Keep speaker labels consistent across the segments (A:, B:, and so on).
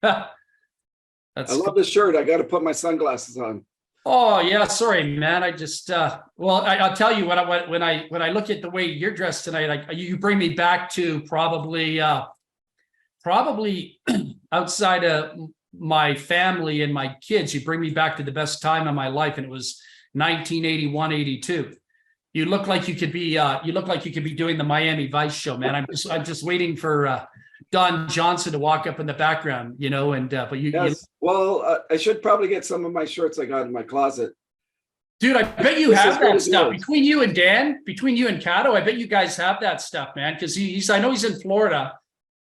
A: That's
B: I love this shirt. I got to put my sunglasses on.
A: Oh yeah, sorry, man. I just well, I'll tell you when I look at the way you're dressed tonight, like you bring me back to probably outside of my family and my kids, you bring me back to the best time of my life, and it was 1981, 82. You look like you could be doing the Miami Vice show, man. I'm just waiting for Don Johnson to walk up in the background, and but
B: Yes. Well, I should probably get some of my shirts I got in my closet.
A: Dude, I bet you have that stuff between you and Dan, between you and Cato. I bet you guys have that stuff, man. Because I know he's in Florida.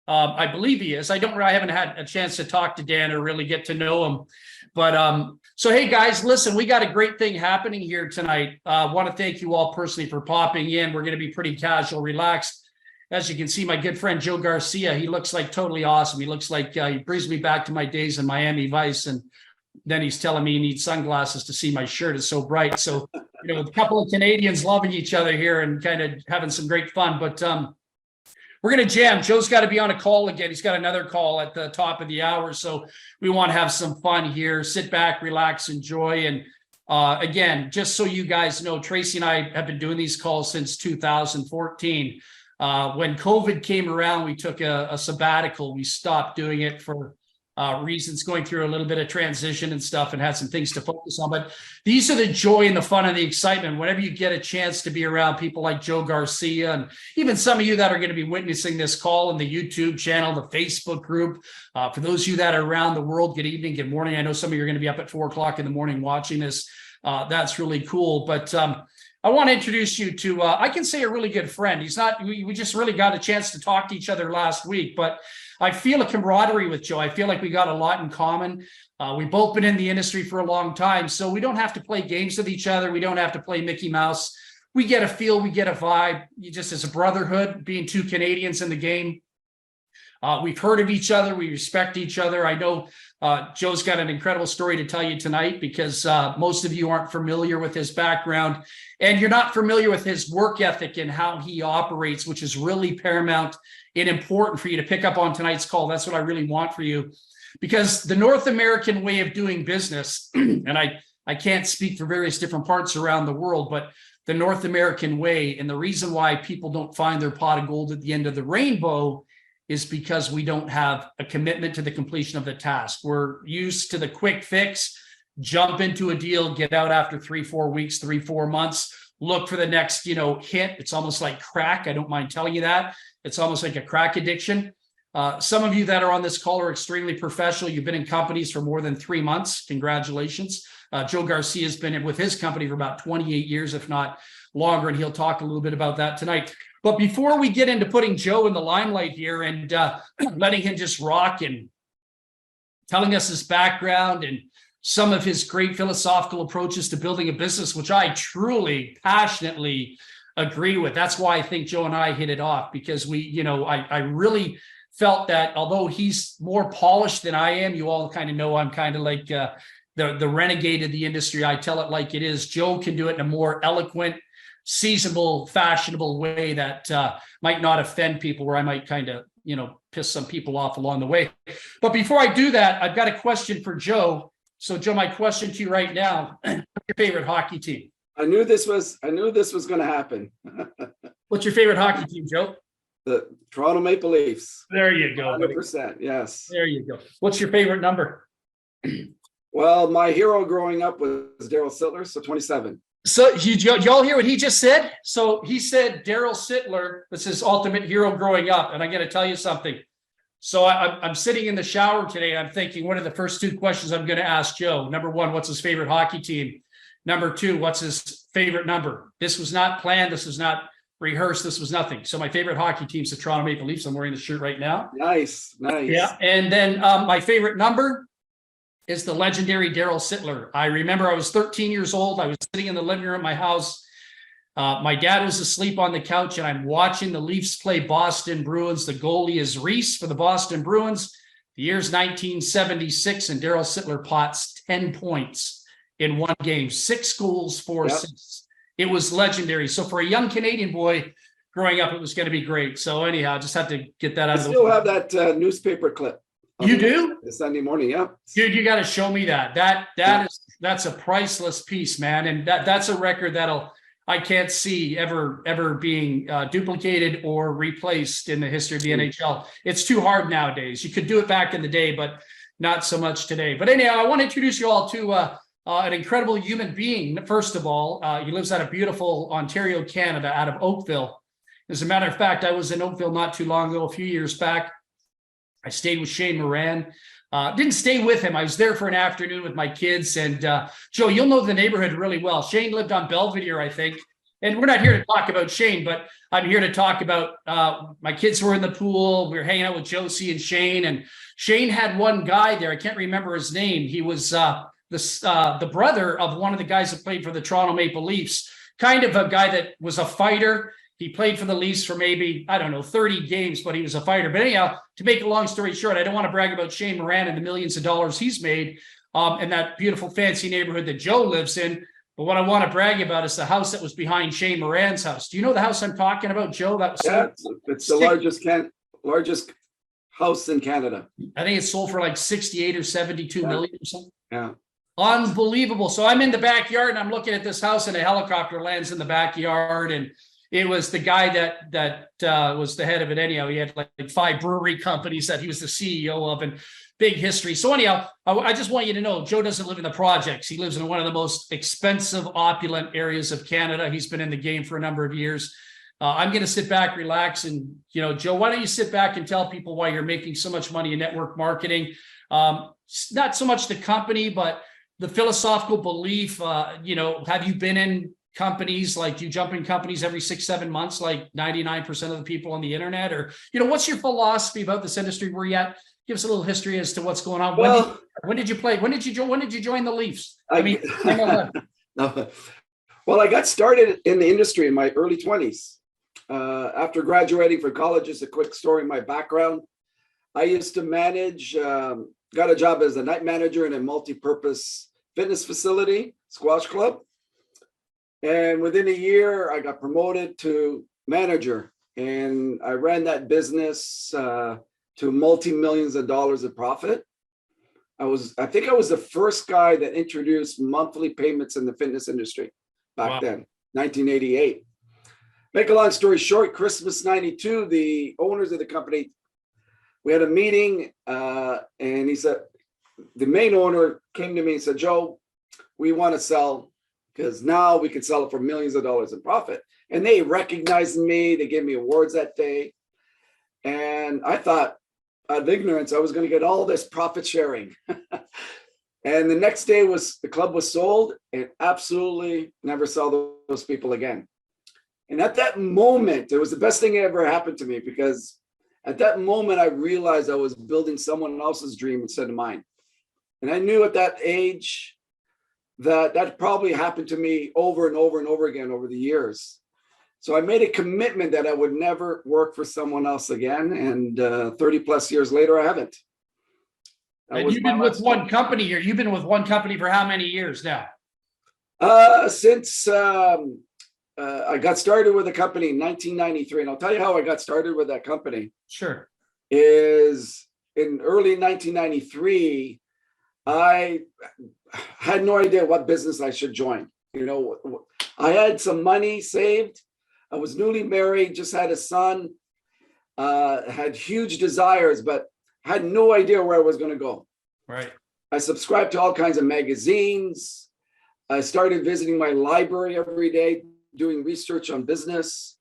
A: I believe he is. I haven't had a chance to talk to Dan or really get to know him. But so hey guys, listen, we got a great thing happening here tonight. I want to thank you all personally for popping in. We're going to be pretty casual, relaxed. As you can see, my good friend Joe Garcia, he looks like totally awesome. He looks like he brings me back to my days in Miami Vice, and then he's telling me he needs sunglasses to see my shirt is so bright. So, a couple of Canadians loving each other here and kind of having some great fun. But we're going to jam. Joe's got to be on a call again. He's got another call at the top of the hour. So we want to have some fun here. Sit back, relax, enjoy. And again, just so you guys know, Tracy and I have been doing these calls since 2014. When COVID came around, we took a sabbatical. We stopped doing it for reasons, going through a little bit of transition and stuff, and had some things to focus on. But these are the joy and the fun and the excitement. Whenever you get a chance to be around people like Joe Garcia, and even some of you that are going to be witnessing this call in the YouTube channel, the Facebook group, for those of you that are around the world, good evening, good morning. I know some of you are going to be up at 4 o'clock in the morning watching this. That's really cool. But I want to introduce you to, I can say a really good friend. We just really got a chance to talk to each other last week, but I feel a camaraderie with Joe. I feel like we got a lot in common. We've both been in the industry for a long time, so we don't have to play games with each other. We don't have to play Mickey Mouse. We get a feel, we get a vibe. You just, as a brotherhood, being two Canadians in the game, we've heard of each other. We respect each other. I know Joe's got an incredible story to tell you tonight, because most of you aren't familiar with his background, and you're not familiar with his work ethic and how he operates, which is really paramount and important for you to pick up on tonight's call. That's what I really want for you, because the North American way of doing business, and I can't speak for various different parts around the world, but the North American way, and the reason why people don't find their pot of gold at the end of the rainbow, is because we don't have a commitment to the completion of the task. We're used to the quick fix, jump into a deal, get out after 3-4 weeks, 3-4 months, look for the next, hit. It's almost like crack. I don't mind telling you that. It's almost like a crack addiction. Some of you that are on this call are extremely professional. You've been in companies for more than 3 months. Congratulations. Joe Garcia has been with his company for about 28 years, if not longer, and he'll talk a little bit about that tonight. But before we get into putting Joe in the limelight here and letting him just rock and telling us his background and some of his great philosophical approaches to building a business, which I truly, passionately agree with. That's why I think Joe and I hit it off, because I really felt that although he's more polished than I am, you all kind of know I'm kind of like the renegade of the industry. I tell it like it is. Joe can do it in a more eloquent, seasonable, fashionable way that might not offend people, where I might kind of, piss some people off along the way. But before I do that, I've got a question for Joe. So Joe, my question to you right now, what's your favorite hockey team?
B: I knew this was going to happen.
A: What's your favorite hockey team, Joe?
B: The Toronto Maple Leafs.
A: There you go.
B: 100%, yes.
A: There you go. What's your favorite number?
B: Well, my hero growing up was Daryl Sittler, so 27.
A: So y'all hear what he just said? So he said Daryl Sittler was his ultimate hero growing up. And I'm going to tell you something. So I'm sitting in the shower today, and I'm thinking, what are the first 2 questions I'm going to ask Joe? Number 1, what's his favorite hockey team? Number 2, what's his favorite number? This was not planned. This was not rehearsed. This was nothing. So my favorite hockey team is the Toronto Maple Leafs. I'm wearing the shirt right now.
B: Nice.
A: Yeah. And then my favorite number is the legendary Daryl Sittler. I remember I was 13 years old. I was sitting in the living room at my house. My dad was asleep on the couch, and I'm watching the Leafs play Boston Bruins. The goalie is Reese for the Boston Bruins. The year's 1976, and Daryl Sittler pots 10 points in one game, 6 goals, 4 assists. It was legendary. So for a young Canadian boy growing up, it was going to be great. So anyhow, I just had to get that out of the way.
B: I still have that newspaper clip.
A: You do?
B: The Sunday morning, yeah.
A: Dude, you got to show me that. That's a priceless piece, man. And that's a record I can't see ever being duplicated or replaced in the history of the NHL. It's too hard nowadays. You could do it back in the day, but not so much today. But anyhow, I want to introduce you all to an incredible human being. First of all, he lives out of beautiful Ontario, Canada, out of Oakville. As a matter of fact, I was in Oakville not too long ago, a few years back. I stayed with Shane Moran. Didn't stay with him. I was there for an afternoon with my kids. And Joe, you'll know the neighborhood really well. Shane lived on Belvedere, I think. And we're not here to talk about Shane, but I'm here to talk about my kids were in the pool. We were hanging out with Josie and Shane. And Shane had one guy there. I can't remember his name. He was the brother of one of the guys that played for the Toronto Maple Leafs. Kind of a guy that was a fighter. He played for the Leafs for maybe, 30 games, but he was a fighter. But anyhow, to make a long story short, I don't want to brag about Shane Moran and the millions of dollars he's made in that beautiful, fancy neighborhood that Joe lives in. But what I want to brag about is the house that was behind Shane Moran's house. Do you know the house I'm talking about, Joe? That was
B: it's the largest house in Canada.
A: I think it sold for like 68 or 72 million or something.
B: Yeah.
A: Unbelievable. So I'm in the backyard and I'm looking at this house and a helicopter lands in the backyard, and it was the guy that was the head of it. Anyhow, he had like 5 brewery companies that he was the CEO of, and big history. So anyhow, I just want you to know, Joe doesn't live in the projects. He lives in one of the most expensive, opulent areas of Canada. He's been in the game for a number of years. I'm going to sit back, relax. And, Joe, why don't you sit back and tell people why you're making so much money in network marketing? Not so much the company, but the philosophical belief. Have you been in companies, like, do you jump in companies every 6-7 months, like 99% of the people on the internet? Or, what's your philosophy about this industry? Where you at? Give us a little history as to what's going on.
B: Well,
A: when did you play? When did you join the Leafs?
B: No. Well, I got started in the industry in my early 20s. After graduating from college, just a quick story, my background. I used to manage, got a job as a night manager in a multi-purpose fitness facility, squash club. And within a year, I got promoted to manager, and I ran that business to multi-millions of dollars of profit. I think I was the first guy that introduced monthly payments in the fitness industry back then, 1988. Make a long story short, Christmas 92, the owners of the company, we had a meeting, and he said, the main owner came to me and said, Joe, we want to sell, because now we can sell it for millions of dollars in profit. And they recognized me. They gave me awards that day. And I thought, out of ignorance, I was going to get all this profit sharing. And the next day the club was sold, and absolutely never saw those people again. And at that moment, it was the best thing that ever happened to me, because at that moment, I realized I was building someone else's dream instead of mine. And I knew at that age that probably happened to me over and over and over again over the years. So I made a commitment that I would never work for someone else again. And 30 plus years later, I haven't.
A: And you've been with one company here. You've been with one company for how many years now?
B: Since I got started with the company in 1993. And I'll tell you how I got started with that company.
A: Sure.
B: Is in early 1993, I had no idea what business I should join. I had some money saved. I was newly married, just had a son, had huge desires, but had no idea where I was going to go.
A: Right.
B: I subscribed to all kinds of magazines. I started visiting my library every day, doing research on business.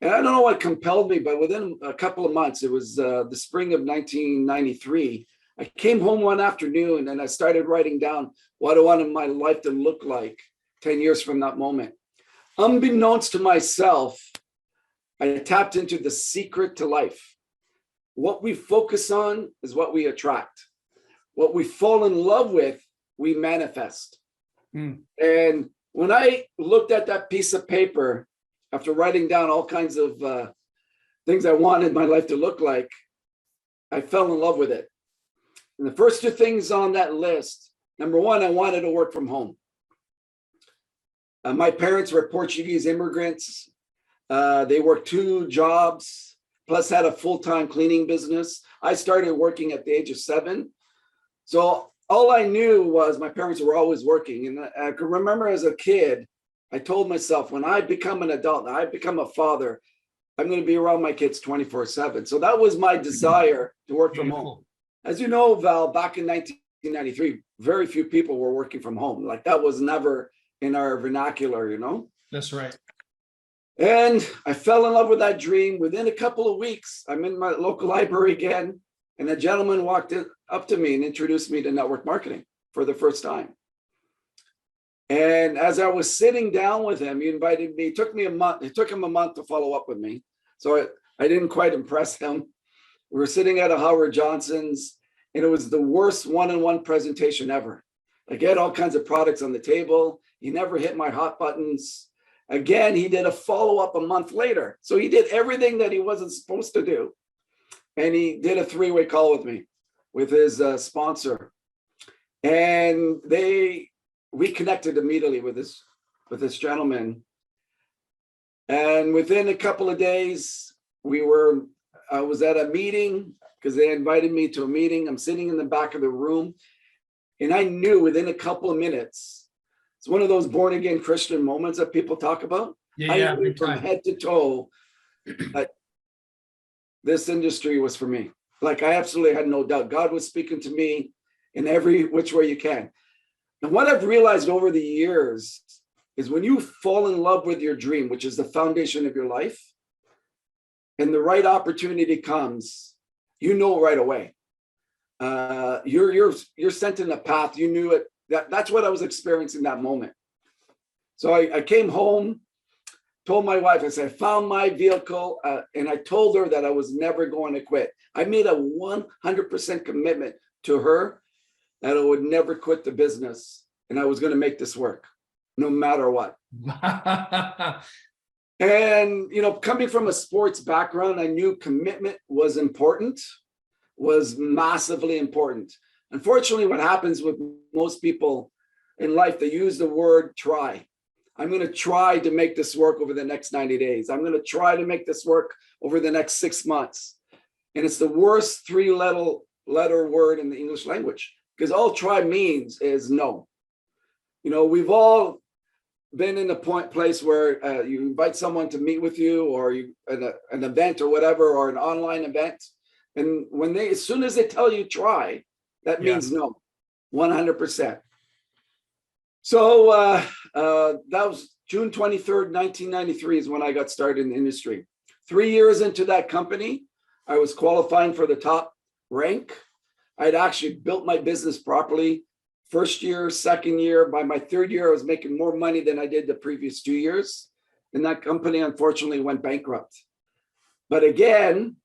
B: And I don't know what compelled me, but within a couple of months, it was the spring of 1993, I came home one afternoon and I started writing down what I wanted my life to look like 10 years from that moment. Unbeknownst to myself, I tapped into the secret to life. What we focus on is what we attract. What we fall in love with, we manifest. And when I looked at that piece of paper, after writing down all kinds of things I wanted my life to look like, I fell in love with it. And the first 2 things on that list, number 1, I wanted to work from home. My parents were Portuguese immigrants. They worked 2 jobs. plus had a full-time cleaning business. I started working at the age of 7. So all I knew was my parents were always working. And I can remember as a kid, I told myself, when I become an adult, I become a father, I'm going to be around my kids 24/7. So that was my desire to work from home. As you know, Val, back in 1993, very few people were working from home. Like that was never in our vernacular, you know?
A: That's right.
B: And I fell in love with that dream. Within a couple of weeks, I'm in my local library again, and a gentleman walked up to me and introduced me to network marketing for the first time. And as I was sitting down with him, he invited me. It took him a month to follow up with me. So I didn't quite impress him. We were sitting at a Howard Johnson's, and it was the worst one-on-one presentation ever. Like, he had all kinds of products on the table. He never hit my hot buttons. Again, he did a follow-up a month later. So he did everything that he wasn't supposed to do. And he did a 3-way call with me, with his sponsor. And we connected immediately with this gentleman. And within a couple of days, I was at a meeting because they invited me to a meeting. I'm sitting in the back of the room, and I knew within a couple of minutes, it's one of those born again Christian moments that people talk about.
A: Yeah,
B: I knew from head to toe that this industry was for me. Like, I absolutely had no doubt. God was speaking to me in every which way you can. And what I've realized over the years is when you fall in love with your dream, which is the foundation of your life, and the right opportunity comes, you know right away. You're sent in a path. You knew it. That's what I was experiencing that moment. So I came home, told my wife, I said, I found my vehicle, and I told her that I was never going to quit. I made a 100% commitment to her that I would never quit the business, and I was going to make this work, no matter what. And, coming from a sports background, I knew commitment was important, was massively important. Unfortunately, what happens with most people in life, they use the word try. I'm going to try to make this work over the next 90 days. I'm going to try to make this work over the next 6 months. And it's the worst 3-letter word in the English language, because all try means is no. We've all been in a place where you invite someone to meet with you, or an event or whatever, or an online event. And as soon as they tell you try, that means no, 100%. So that was June 23rd, 1993 is when I got started in the industry. 3 years into that company, I was qualifying for the top rank. I'd actually built my business properly. First year, second year, by my third year, I was making more money than I did the previous 2 years. And that company, unfortunately, went bankrupt. But again,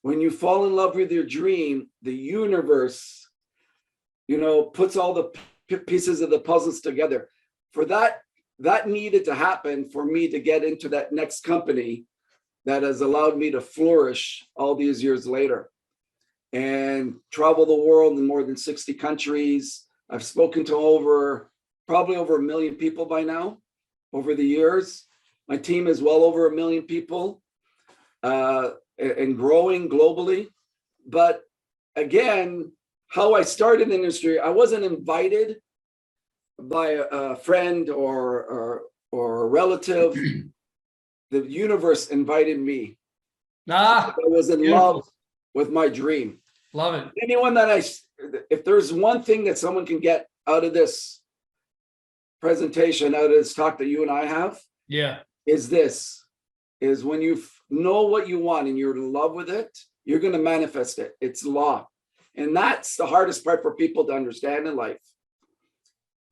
B: when you fall in love with your dream, the universe, puts all the pieces of the puzzles together. For that needed to happen for me to get into that next company that has allowed me to flourish all these years later and travel the world in more than 60 countries. I've spoken to probably over 1 million people by now over the years. My team is well over 1 million people and growing globally. But again, how I started in the industry, I wasn't invited by a friend or a relative. The universe invited me. I was in love with my dream.
A: Love it.
B: Anyone if there's one thing that someone can get out of this presentation, out of this talk that you and I have, is when you know what you want and you're in love with it, you're going to manifest it. It's law. And that's the hardest part for people to understand in life.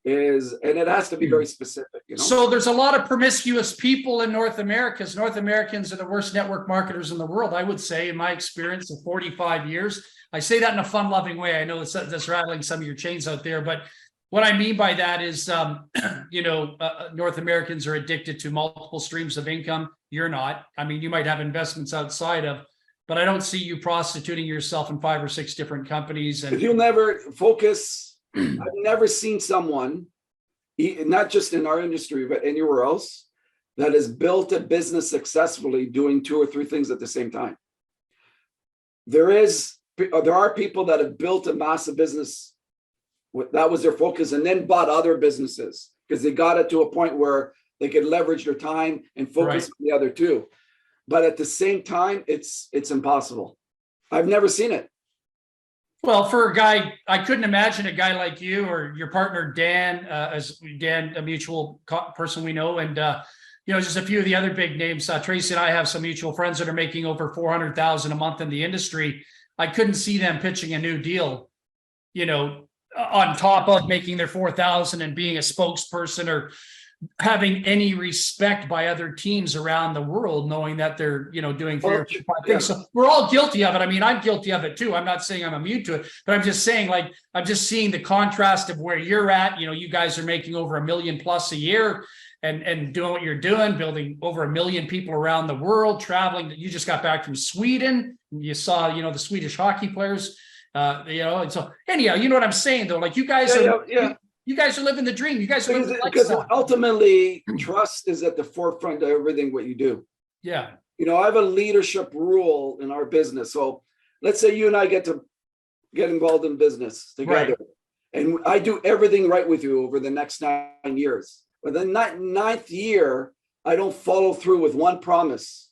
B: And it has to be very specific.
A: So there's a lot of promiscuous people in North America. North Americans are the worst network marketers in the world, I would say, in my experience of 45 years. I say that in a fun-loving way. I know that's rattling some of your chains out there, but what I mean by that is, North Americans are addicted to multiple streams of income. You're not. I mean, you might have investments outside of, but I don't see you prostituting yourself in 5 or 6 different companies. And
B: if you'll never focus, I've never seen someone, not just in our industry, but anywhere else, that has built a business successfully doing 2 or 3 things at the same time. there are people that have built a massive business. That was their focus, and then bought other businesses because they got it to a point where they could leverage their time and focus on the other two. But at the same time, it's impossible. I've never seen it.
A: Well, for a guy, I couldn't imagine a guy like you or your partner, Dan, as Dan, a mutual person we know, and, just a few of the other big names. Tracy and I have some mutual friends that are making over 400,000 a month in the industry. I couldn't see them pitching a new deal, on top of making their 4,000 and being a spokesperson or having any respect by other teams around the world, knowing that they're, doing fair things. So we're all guilty of it. I mean, I'm guilty of it too. I'm not saying I'm immune to it, but I'm just saying, I'm just seeing the contrast of where you're at. You guys are making over $1 million plus a year and doing what you're doing, building over 1 million people around the world, traveling. You just got back from Sweden. You saw, the Swedish hockey players, and so anyhow, you know what I'm saying though? Like you guys you guys are living the dream. You guys are living
B: because ultimately trust is at the forefront of everything what you do.
A: Yeah.
B: I have a leadership rule in our business. So let's say you and I get involved in business together, and I do everything right with you over the next 9 years. But the ninth year, I don't follow through with one promise.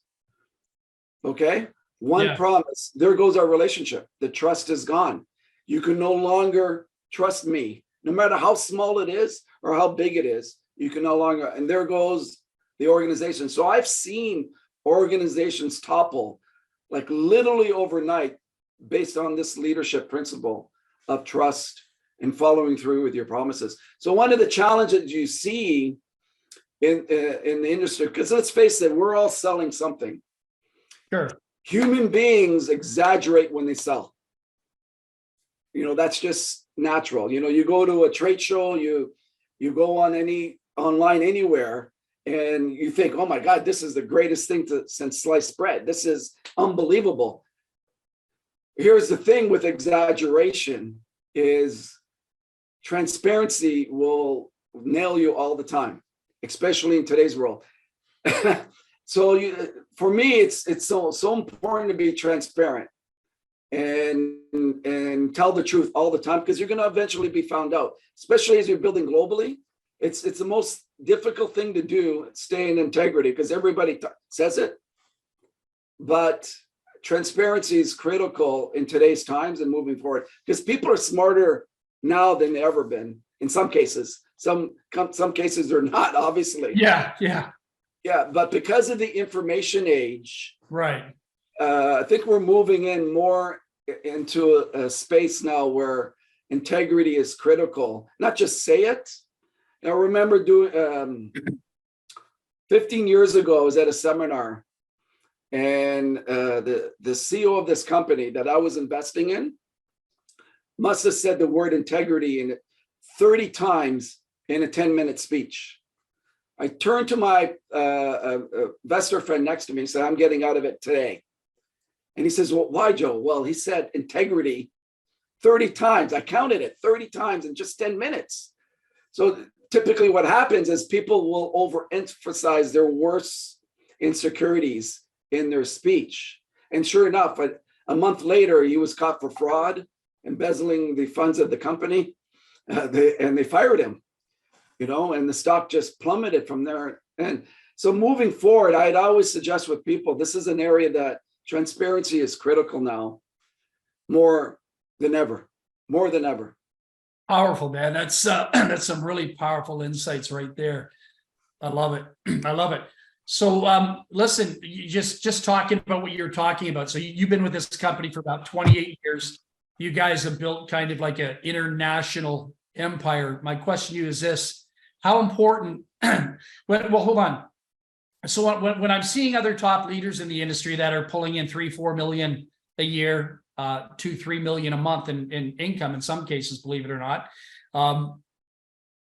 B: Okay? One promise. There goes our relationship. The trust is gone. You can no longer trust me. No matter how small it is or how big it is, you can no longer, and there goes the organization. So I've seen organizations topple like literally overnight based on this leadership principle of trust and following through with your promises. So one of the challenges you see in the industry, because let's face it, we're all selling something.
A: Sure. Human
B: beings exaggerate when they sell. That's just natural. You go to a trade show, you go on online anywhere, and you think, oh my God, this is the greatest thing since sliced bread. This is unbelievable. Here's the thing with exaggeration is transparency will nail you all the time, especially in today's world. So for me, it's so important to be transparent and tell the truth all the time, because you're going to eventually be found out, especially as you're building globally. It's the most difficult thing to do, stay in integrity, because everybody says it. But transparency is critical in today's times and moving forward, because people are smarter now than they've ever been. In some cases, some cases they're not, obviously. Yeah, but because of the information age,
A: right?
B: I think we're moving in more into a space now where integrity is critical. Not just say it. I remember doing 15 years ago, I was at a seminar, and the CEO of this company that I was investing in must have said the word integrity in it 30 times in a 10-minute speech. I turned to my investor friend next to me and said, I'm getting out of it today. And he says, well, why, Joe? Well, he said integrity 30 times. I counted it 30 times in just 10 minutes. So typically what happens is people will overemphasize their worst insecurities in their speech. And sure enough, a month later, he was caught for fraud, embezzling the funds of the company, and they fired him. And the stock just plummeted from there. And so moving forward, I'd always suggest with people, this is an area that transparency is critical now, more than ever.
A: Powerful, man. That's some really powerful insights right there. I love it. So listen, you just talking about what you're talking about. So you've been with this company for about 28 years. You guys have built kind of like an international empire. My question to you is this: how important, hold on. So when I'm seeing other top leaders in the industry that are pulling in 3-4 million a year, 2-3 million a month in income, in some cases, believe it or not,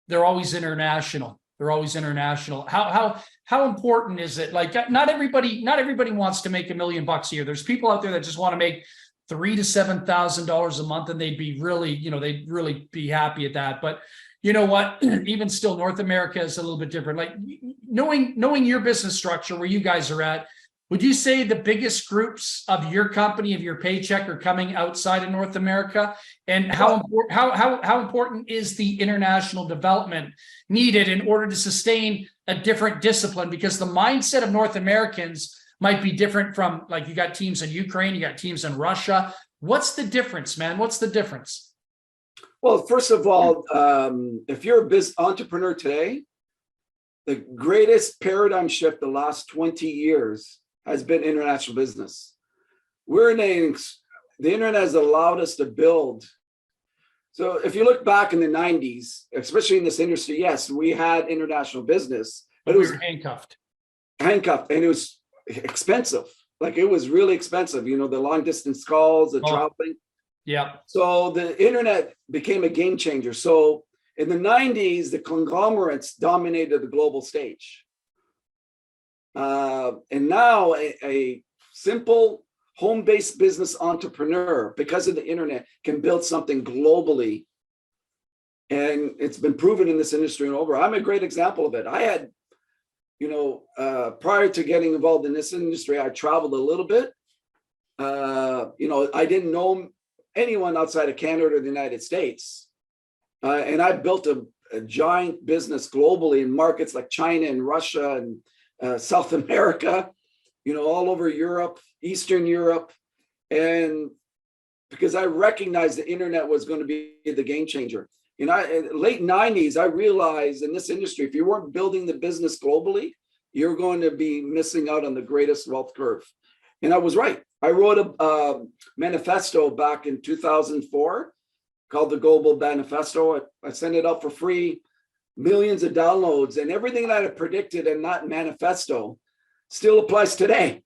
A: they're always international. How important is it? Like, not everybody wants to make $1 million a year. There's people out there that just want to make $3,000 to $7,000 a month, and they'd be really, they'd really be happy at that. But you know what? Even still, North America is a little bit different. Like knowing your business structure, where you guys are at, Would you say the biggest groups of your company, of your paycheck, are coming outside of North America? And how important is the international development needed in order to sustain a different discipline? Because the mindset of North Americans might be different from, like, you got teams in Ukraine, you got teams in Russia. What's the difference, man? What's the difference?
B: Well, first of all, if you're a business entrepreneur today, the greatest paradigm shift the last 20 years has been international business. The internet has allowed us to build. So if you look back in the 90s, especially in this industry, yes, we had international business, but it was
A: handcuffed,
B: and it was expensive. Like, it was really expensive, the long distance calls, the traveling.
A: Yeah.
B: So the internet became a game changer. So in the 90s, the conglomerates dominated the global stage. And now a simple home-based business entrepreneur, because of the internet, can build something globally. And it's been proven in this industry and over. I'm a great example of it. I had, prior to getting involved in this industry, I traveled a little bit. I didn't know anyone outside of Canada or the United States. And I built a giant business globally in markets like China and Russia and South America, all over Europe, Eastern Europe. And because I recognized the internet was going to be the game changer. In late 90s, I realized in this industry, if you weren't building the business globally, you're going to be missing out on the greatest wealth curve. And I was right. I wrote a manifesto back in 2004 called the Global Manifesto. I sent it out for free, millions of downloads, and everything that I predicted in that manifesto still applies today.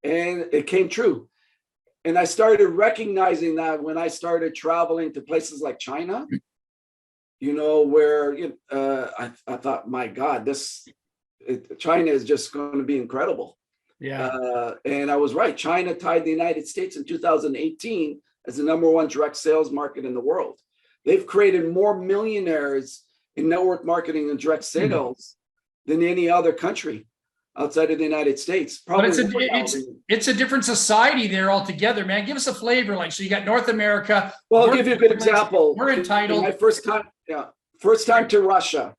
B: And it came true. And I started recognizing that when I started traveling to places like China, where I thought, my God, China is just going to be incredible.
A: Yeah.
B: And I was right. China tied the United States in 2018 as the #1 direct sales market in the world. They've created more millionaires in network marketing and direct sales than any other country outside of the United States. Probably
A: but it's a different society there altogether, man. Give us a flavor. Like, so you got North America.
B: Well, I'll give you a good example.
A: We're entitled.
B: My first time to Russia.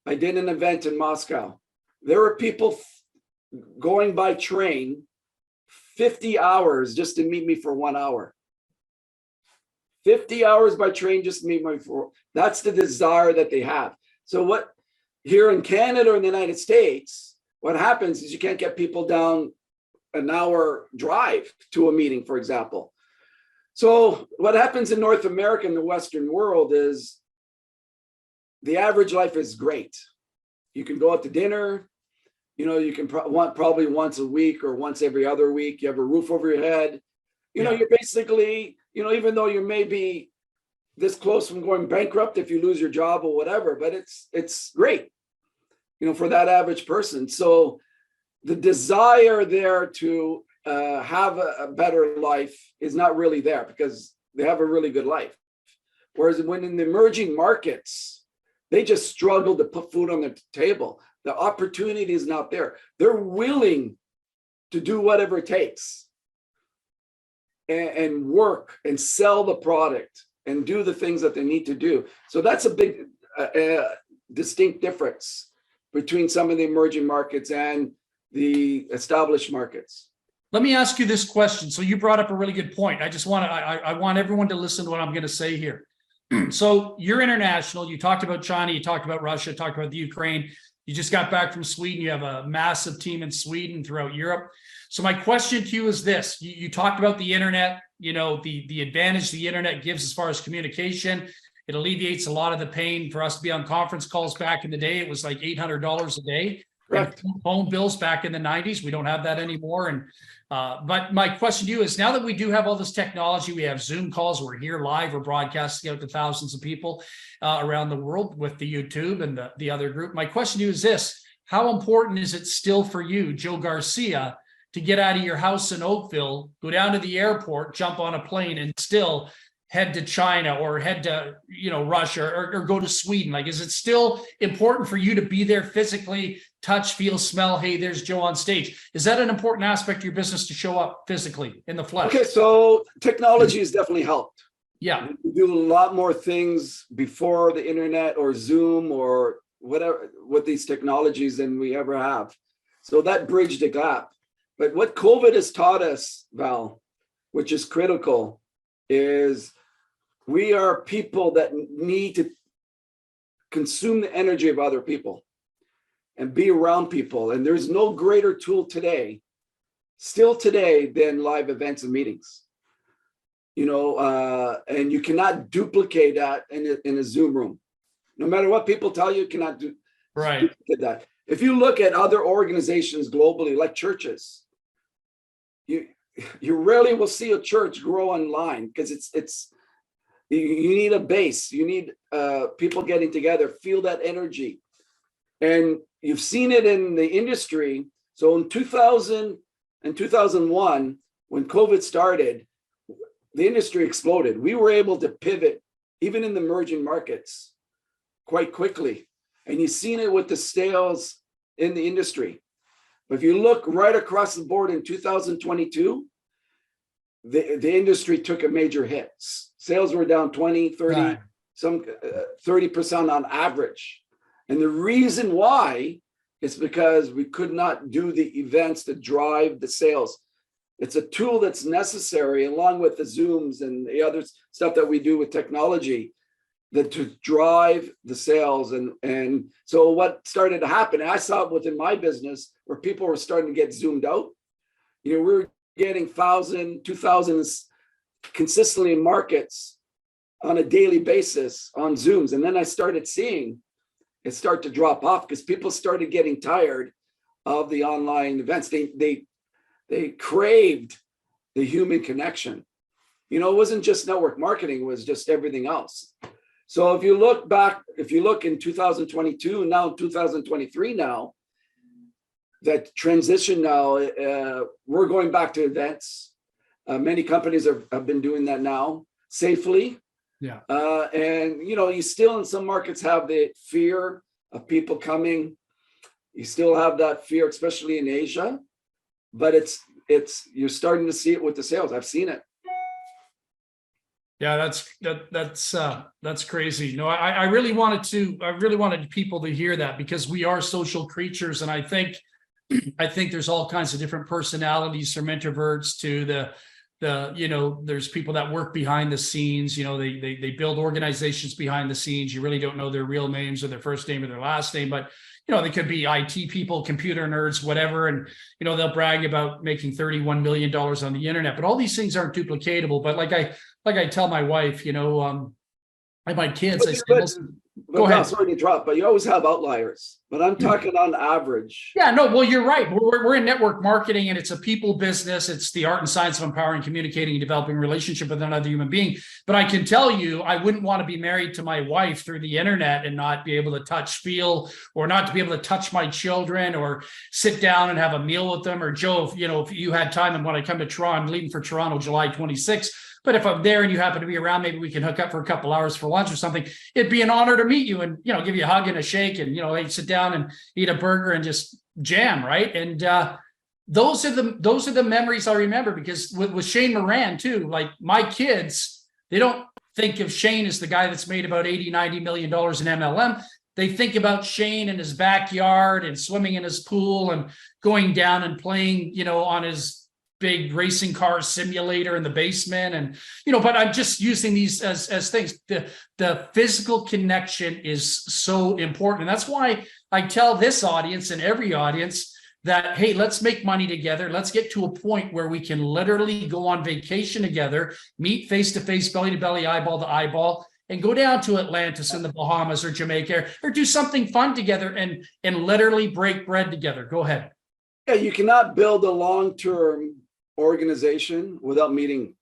B: I did an event in Moscow. There were people going by train 50 hours just to meet me for 1 hour. 50 hours by train just to meet me for. That's the desire that they have. So what here in Canada or in the United States, what happens is you can't get people down an hour drive to a meeting, for example. So what happens in North America and the Western world is the average life is great. You can go out to dinner. You can probably once a week or once every other week. You have a roof over your head. You're basically, even though you may be this close from going bankrupt if you lose your job or whatever, but it's great, for that average person. So the desire there to have a better life is not really there because they have a really good life. Whereas when in the emerging markets, they just struggle to put food on the table. The opportunity is not there. They're willing to do whatever it takes and work and sell the product and do the things that they need to do. So that's a big distinct difference between some of the emerging markets and the established markets.
A: Let me ask you this question. So you brought up a really good point. I want everyone to listen to what I'm going to say here. So you're international. You talked about China. You talked about Russia. Talked about the Ukraine. You just got back from Sweden. You have a massive team in Sweden, throughout Europe. So my question to you is this. You talked about the internet, the advantage the internet gives as far as communication. It alleviates a lot of the pain for us to be on conference calls. Back in the day, it was like $800 a day.
B: Correct.
A: Phone bills back in the 90s. We don't have that anymore. And but my question to you is, now that we do have all this technology, we have Zoom calls, we're here live, we're broadcasting out to thousands of people around the world with the YouTube and the other group. My question to you is this: how important is it still for you, Joe Garcia, to get out of your house in Oakville, go down to the airport, jump on a plane, and still head to China or head to, Russia or go to Sweden? Like, is it still important for you to be there physically, touch, feel, smell? Hey, there's Joe on stage. Is that an important aspect of your business to show up physically in the flesh?
B: Okay, so technology has definitely helped.
A: Yeah.
B: We do a lot more things before the internet or Zoom or whatever with these technologies than we ever have. So that bridged the gap. But what COVID has taught us, Val, which is critical, is we are people that need to consume the energy of other people and be around people. And there's no greater tool today, still today, than live events and meetings. And you cannot duplicate that in a Zoom room. No matter what people tell you, cannot do duplicate that. If you look at other organizations globally, like churches, you rarely will see a church grow online because you need a base. You need people getting together, feel that energy. And you've seen it in the industry. So in 2000 and 2001, when COVID started, the industry exploded. We were able to pivot, even in the emerging markets, quite quickly. And you've seen it with the sales in the industry. But if you look right across the board in 2022, the industry took a major hit. Sales were down 20, 30, some 30% on average. And the reason why is because we could not do the events to drive the sales. It's a tool that's necessary, along with the Zooms and the other stuff that we do with technology, that to drive the sales. And so what started to happen, and I saw it within my business, where people were starting to get zoomed out. We were getting 1,000, 2,000 consistently in markets on a daily basis on Zooms. And then I started seeing it start to drop off because people started getting tired of the online events. They craved the human connection. It wasn't just network marketing, it was just everything else. So if you look in 2022, now 2023 now, that transition now, we're going back to events. Many companies have been doing that now safely.
A: Yeah.
B: And you still in some markets have the fear of people coming. You still have that fear, especially in Asia. But you're starting to see it with the sales. I've seen it.
A: Yeah, that's crazy. I really wanted people to hear that, because we are social creatures, and I think there's all kinds of different personalities, from introverts to there's people that work behind the scenes. They build organizations behind the scenes. You really don't know their real names or their first name or their last name, but they could be IT people, computer nerds, whatever. And, they'll brag about making $31 million on the internet, but all these things aren't duplicatable. But like I tell my wife, my kids, I say, go ahead.
B: Sorry to interrupt, but you always have outliers. But I'm talking on average.
A: Yeah, no, well, you're right. We're in network marketing, and it's a people business. It's the art and science of empowering, communicating, and developing a relationship with another human being. But I can tell you, I wouldn't want to be married to my wife through the internet and not be able to touch, feel, or not to be able to touch my children or sit down and have a meal with them. Or Joe, if you had time, and when I come to Toronto, I'm leaving for Toronto July 26th. But if I'm there and you happen to be around, maybe we can hook up for a couple hours for lunch or something. It'd be an honor to meet you and, give you a hug and a shake and, they sit down and eat a burger and just jam. Right. And those are the memories I remember, because with Shane Moran too, like my kids, they don't think of Shane as the guy that's made about $80-90 million in MLM. They think about Shane in his backyard and swimming in his pool and going down and playing, on his big racing car simulator in the basement. And, but I'm just using these as things. The physical connection is so important. And that's why I tell this audience and every audience that, hey, let's make money together. Let's get to a point where we can literally go on vacation together, meet face-to-face, belly-to-belly, eyeball to eyeball, and go down to Atlantis in the Bahamas or Jamaica, or do something fun together and literally break bread together. Go ahead.
B: Yeah, you cannot build a long-term organization without meeting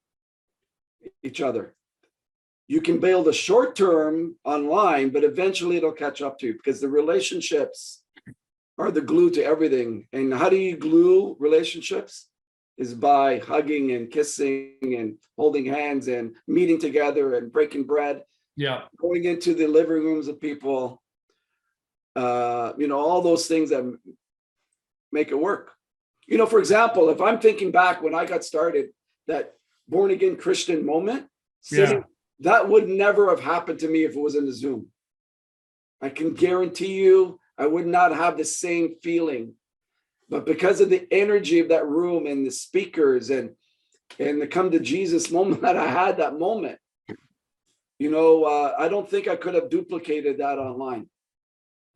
B: each other. You can build a short-term online, but eventually it'll catch up to you, because the relationships are the glue to everything. And how do you glue relationships? is by hugging and kissing and holding hands and meeting together and breaking bread.
A: Yeah.
B: Going into the living rooms of people, all those things that make it work. For example, if I'm thinking back when I got started, that born again Christian moment, that would never have happened to me if it was in the Zoom. I can guarantee you, I would not have the same feeling. But because of the energy of that room and the speakers and the come to Jesus moment that I had that moment, I don't think I could have duplicated that online.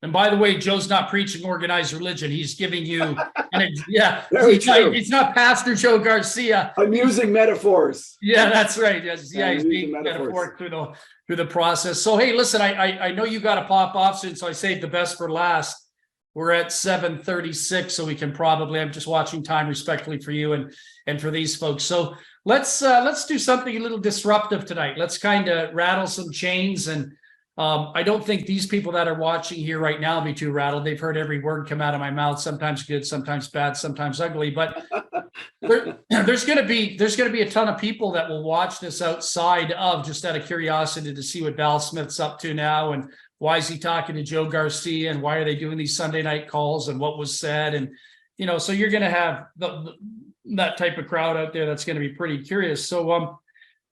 A: And by the way, Joe's not preaching organized religion. He's giving you, he's not Pastor Joe Garcia.
B: I'm using metaphors.
A: Yeah, that's right. Yes, he's being metaphoric through the process. So, hey, listen, I know you got to pop off soon, so I saved the best for last. We're at 7:36, so we can probably, I'm just watching time respectfully for you and for these folks. So let's do something a little disruptive tonight. Let's kind of rattle some chains. And I don't think these people that are watching here right now will be too rattled. They've heard every word come out of my mouth, sometimes good, sometimes bad, sometimes ugly. But there's going to be a ton of people that will watch this outside of just out of curiosity to see what Val Smith's up to now, and why is he talking to Joe Garcia, and why are they doing these Sunday night calls, and what was said. And so you're going to have that type of crowd out there that's going to be pretty curious. So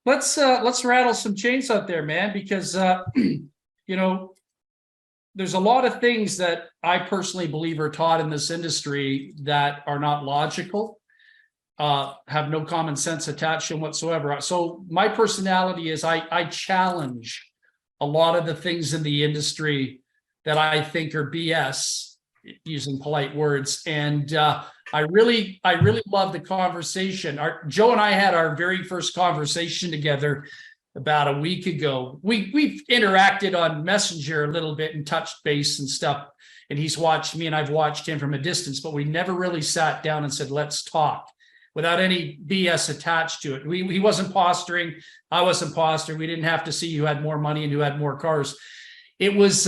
A: let's rattle some chains out there, man, because there's a lot of things that I personally believe are taught in this industry that are not logical, have no common sense attached to them whatsoever. So my personality is I challenge a lot of the things in the industry that I think are BS, using polite words. And I really love the conversation. Joe and I had our very first conversation together about a week ago. We've interacted on Messenger a little bit and touched base and stuff. And he's watched me and I've watched him from a distance, but we never really sat down and said, let's talk, without any BS attached to it. He wasn't posturing. I wasn't posturing. We didn't have to see who had more money and who had more cars. It was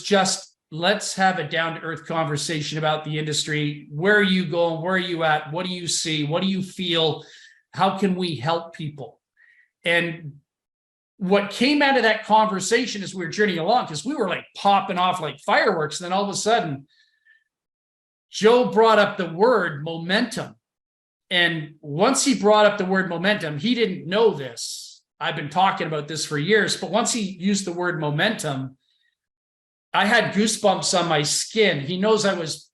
A: just, let's have a down-to-earth conversation about the industry. Where are you going? Where are you at? What do you see? What do you feel? How can we help people? And what came out of that conversation as we were journeying along, because we were like popping off like fireworks, and then all of a sudden, Joe brought up the word momentum. And once he brought up the word momentum, he didn't know this. I've been talking about this for years, but once he used the word momentum, I had goosebumps on my skin. He knows I was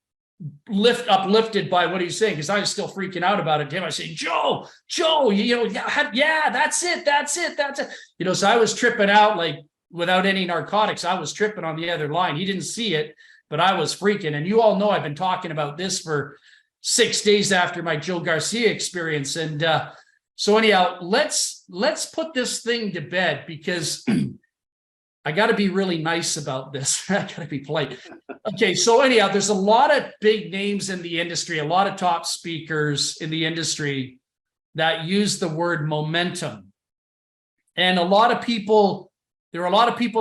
A: uplifted by what he's saying, because I was still freaking out about it to him. I say, Joe, yeah, that's it. So I was tripping out, like without any narcotics. I was tripping on the other line. He didn't see it, but I was freaking. And you all know I've been talking about this for 6 days after my Joe Garcia experience. And so anyhow, let's put this thing to bed, because I got to be really nice about this. I got to be polite. Okay, so anyhow, there's a lot of big names in the industry, a lot of top speakers in the industry that use the word momentum. And there are a lot of people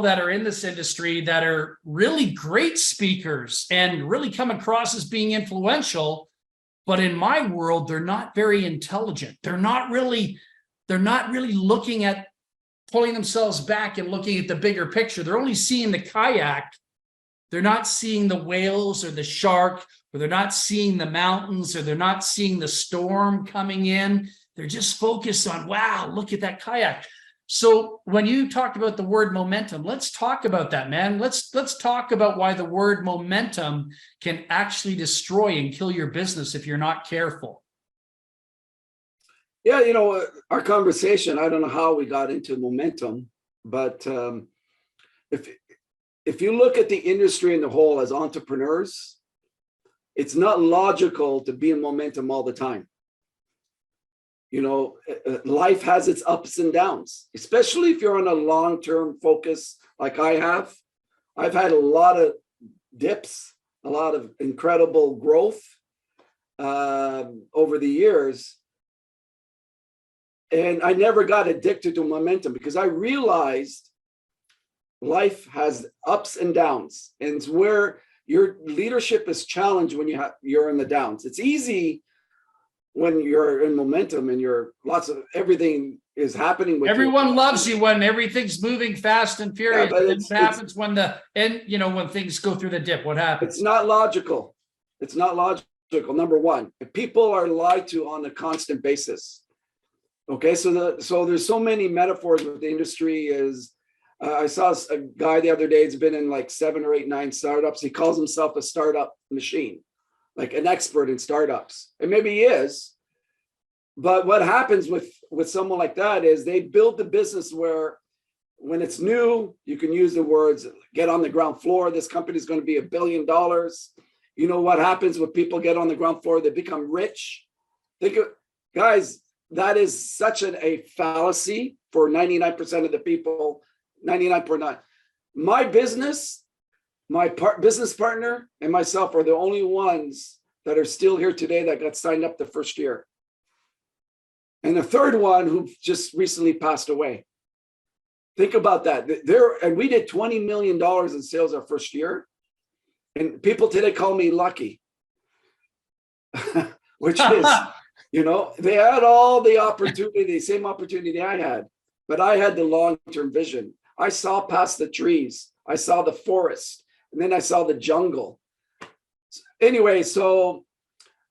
A: that are in this industry that are really great speakers and really come across as being influential. But in my world, they're not very intelligent. They're not really looking at pulling themselves back and looking at the bigger picture. They're only seeing the kayak. They're not seeing the whales or the shark, or they're not seeing the mountains, or they're not seeing the storm coming in. They're just focused on, wow, look at that kayak. So when you talked about the word momentum, let's talk about that, man. Let's talk about why the word momentum can actually destroy and kill your business if you're not careful.
B: Yeah, our conversation, I don't know how we got into momentum, but if you look at the industry in the whole as entrepreneurs, it's not logical to be in momentum all the time. Life has its ups and downs, especially if you're on a long-term focus like I have. I've had a lot of dips, a lot of incredible growth over the years. And I never got addicted to momentum, because I realized life has ups and downs, and it's where your leadership is challenged when you're in the downs. It's easy when you're in momentum and you're everything is happening with you.
A: Everyone loves you when everything's moving fast and furious.
B: but
A: And what happens when when things go through the dip? What happens?
B: It's not logical. It's not logical. Number one, people are lied to on a constant basis. Okay, so there's so many metaphors with the industry. I saw a guy the other day. It's been in like 7 or 8, 9 startups. He calls himself a startup machine, like an expert in startups, and maybe he is. But what happens with someone like that is they build the business where, when it's new, you can use the words "get on the ground floor." This company is going to be $1 billion. You know what happens when people get on the ground floor? They become rich. Guys, that is such a fallacy for 99% of the people. 99.9. My business, business partner, and myself are the only ones that are still here today that got signed up the first year. And the third one who just recently passed away. Think about that. And we did $20 million in sales our first year. And people today call me lucky, which is, they had all the opportunity, the same opportunity I had, but I had the long-term vision. I saw past the trees. I saw the forest, and then I saw the jungle. Anyway, so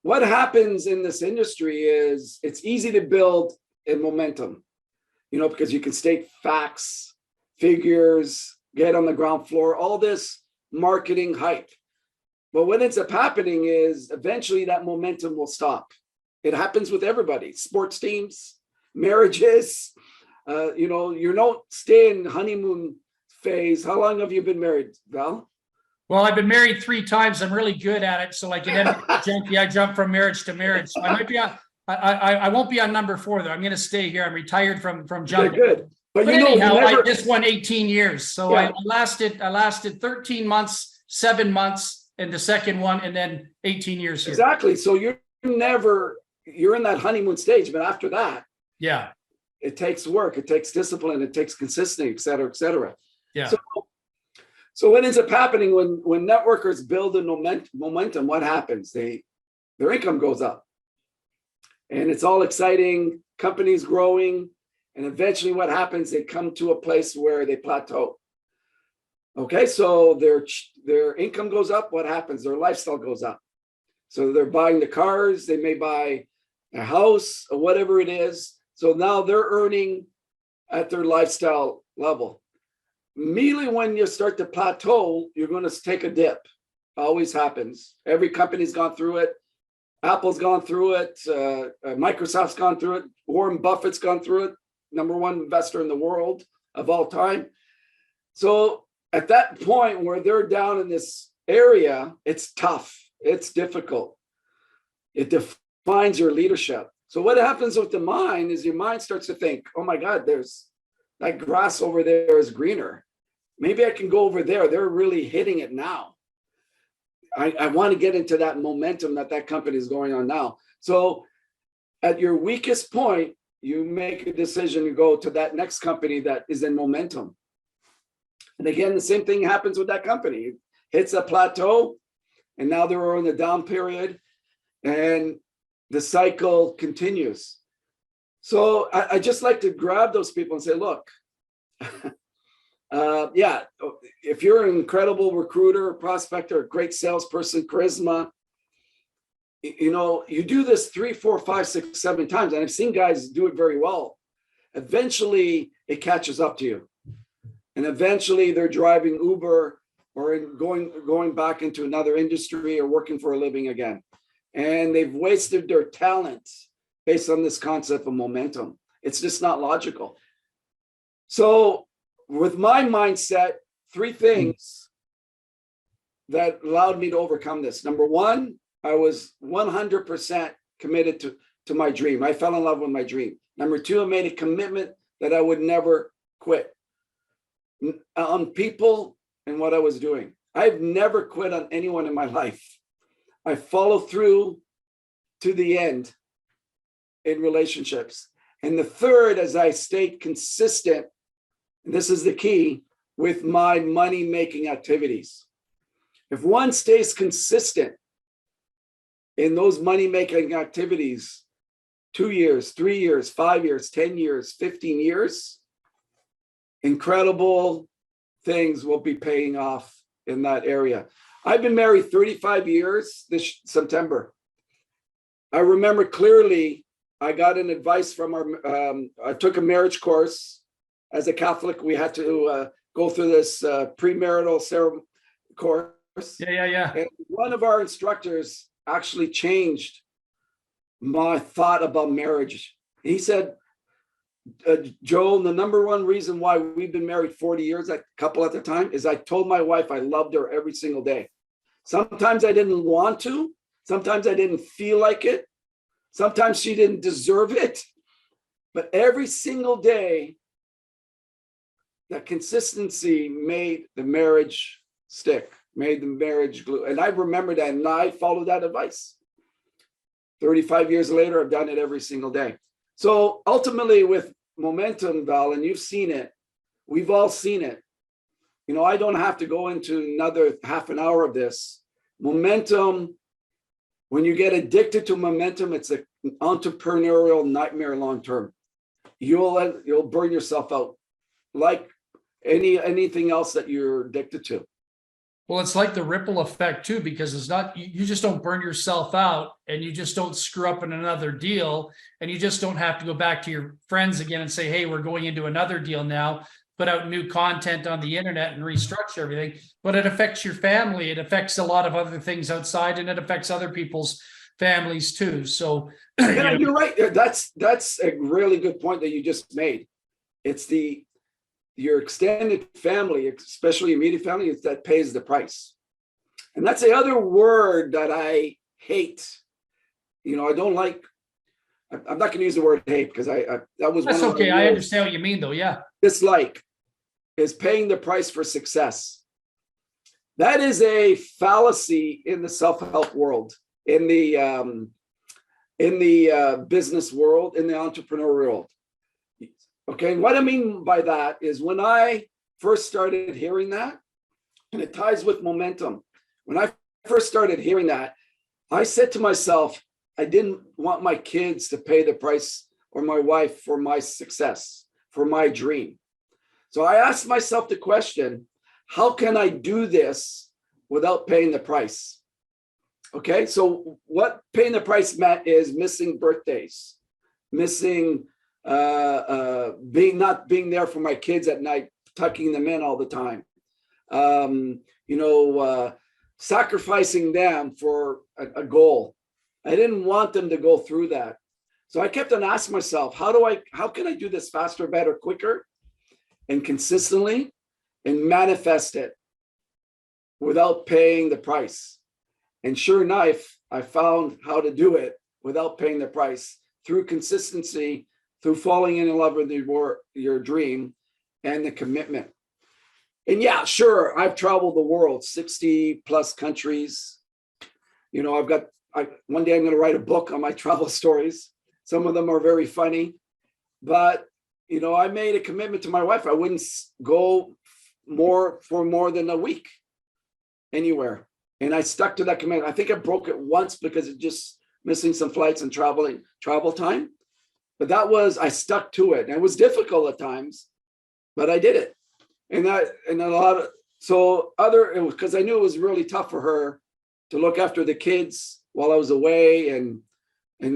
B: what happens in this industry is it's easy to build in momentum, because you can state facts, figures, get on the ground floor, all this marketing hype. But what ends up happening is eventually that momentum will stop. It happens with everybody, sports teams, marriages. You don't stay in honeymoon phase. How long have you been married, Val?
A: Well, I've been married 3 times. I'm really good at it. So like an junkie, I jump from marriage to marriage. So I might be on, I won't be on number 4 though. I'm going to stay here. I'm retired from jumping.
B: Good. But
A: anyhow, I just won 18 years. So
B: yeah.
A: I lasted 13 months, 7 months in the second one, and then 18 years here.
B: Exactly. So you're in that honeymoon stage, but after that,
A: yeah,
B: it takes work, it takes discipline, it takes consistency, et cetera, et cetera.
A: Yeah.
B: So what ends up happening when networkers build a momentum, what happens? Their income goes up. And it's all exciting, companies growing, and eventually what happens, they come to a place where they plateau. Okay, so their income goes up, what happens? Their lifestyle goes up. So they're buying the cars, they may buy a house or whatever it is. So now they're earning at their lifestyle level. Immediately when you start to plateau, you're going to take a dip. Always happens. Every company's gone through it. Apple's gone through it. Microsoft's gone through it. Warren Buffett's gone through it. #1 investor in the world of all time. So at that point where they're down in this area, it's tough. It's difficult. It defines your leadership. So what happens with the mind is your mind starts to think, oh my God, there's that grass over there is greener. Maybe I can go over there. They're really hitting it now. I want to get into that momentum that company is going on now. So at your weakest point, you make a decision to go to that next company that is in momentum. And again, the same thing happens with that company. It hits a plateau, and now they're in the down period, and the cycle continues. So I just like to grab those people and say, look, if you're an incredible recruiter, prospector, a great salesperson, charisma, you do this 3, 4, 5, 6, 7 times. And I've seen guys do it very well. Eventually it catches up to you. And eventually they're driving Uber or going back into another industry or working for a living again. And they've wasted their talent based on this concept of momentum. It's just not logical. So with my mindset, 3 things that allowed me to overcome this. Number 1, I was 100% committed to my dream. I fell in love with my dream. Number 2, I made a commitment that I would never quit on people and what I was doing. I've never quit on anyone in my life. I follow through to the end in relationships. And the third, as I stayed consistent, and this is the key, with my money-making activities. If one stays consistent in those money-making activities, 2 years, 3 years, 5 years, 10 years, 15 years, incredible things will be paying off in that area. I've been married 35 years this September. I remember clearly, I got an advice from I took a marriage course. As a Catholic, we had to go through this premarital ceremony course.
A: Yeah.
B: And one of our instructors actually changed my thought about marriage. He said, Joel, the number one reason why we've been married 40 years, a couple at the time, is I told my wife I loved her every single day. Sometimes I didn't want to. Sometimes I didn't feel like it. Sometimes she didn't deserve it. But every single day, that consistency made the marriage stick, made the marriage glue. And I remember that, and I followed that advice. 35 years later, I've done it every single day. So ultimately with momentum, Val, and you've seen it, we've all seen it. You know, I don't have to go into another half an hour of this. Momentum, when you get addicted to momentum, it's an entrepreneurial nightmare long-term. You'll burn yourself out like anything else that you're addicted to.
A: Well, it's like the ripple effect too, because it's not, you just don't burn yourself out, and you just don't screw up in another deal, and you just don't have to go back to your friends again and say, hey, we're going into another deal now, put out new content on the internet and restructure everything. But it affects your family. It affects a lot of other things outside, and it affects other people's families too. So
B: yeah, you're right. That's a really good point that you just made. It's your extended family, especially immediate family, that pays the price. And that's the other word that I hate. You know, I don't like, I'm not going to use the word hate, because that was
A: that's
B: one of
A: okay. I understand what you mean though. Yeah.
B: Dislike is paying the price for success. That is a fallacy in the self-help world, in the business world, in the entrepreneurial world. Okay, what I mean by that is when I first started hearing that, and it ties with momentum. When I first started hearing that, I said to myself, I didn't want my kids to pay the price, or my wife, for my success, for my dream. So I asked myself the question, how can I do this without paying the price? Okay, so what paying the price meant is missing birthdays, missing not being there for my kids at night, tucking them in all the time, sacrificing them for a goal. I didn't want them to go through that. So I kept on asking myself, how can I do this faster, better, quicker, and consistently, and manifest it without paying the price? And sure enough, I found how to do it without paying the price, through consistency, through falling in love with your dream and the commitment. And yeah, sure, I've traveled the world, 60 plus countries. You know, one day I'm going to write a book on my travel stories. Some of them are very funny, but you know, I made a commitment to my wife. I wouldn't go for more than a week anywhere. And I stuck to that commitment. I think I broke it once because of just missing some flights and travel time. But I stuck to it. And it was difficult at times, but I did it. Because I knew it was really tough for her to look after the kids while I was away and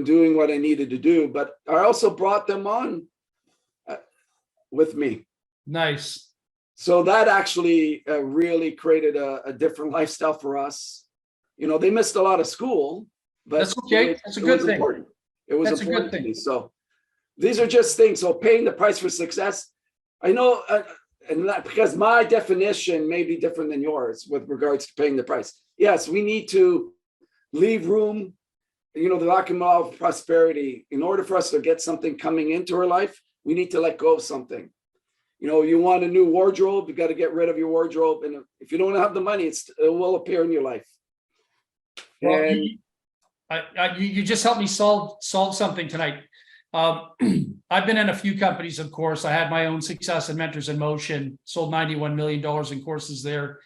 B: doing what I needed to do. But I also brought them on with me.
A: Nice.
B: So that actually really created a different lifestyle for us. You know, they missed a lot of school, but
A: that's okay. That's a good thing.
B: Important. It was important to me. So these are just things. So paying the price for success, I know, and that because my definition may be different than yours with regards to paying the price. Yes, we need to leave room, you know, the lack of prosperity. In order for us to get something coming into our life, we need to let go of something. You know, you want a new wardrobe, you got to get rid of your wardrobe. And if you don't have the money, it will appear in your life.
A: Well,
B: and
A: you just helped me solve something tonight. I've been in a few companies, of course. I had my own Success and Mentors in Motion, sold $91 million in courses there.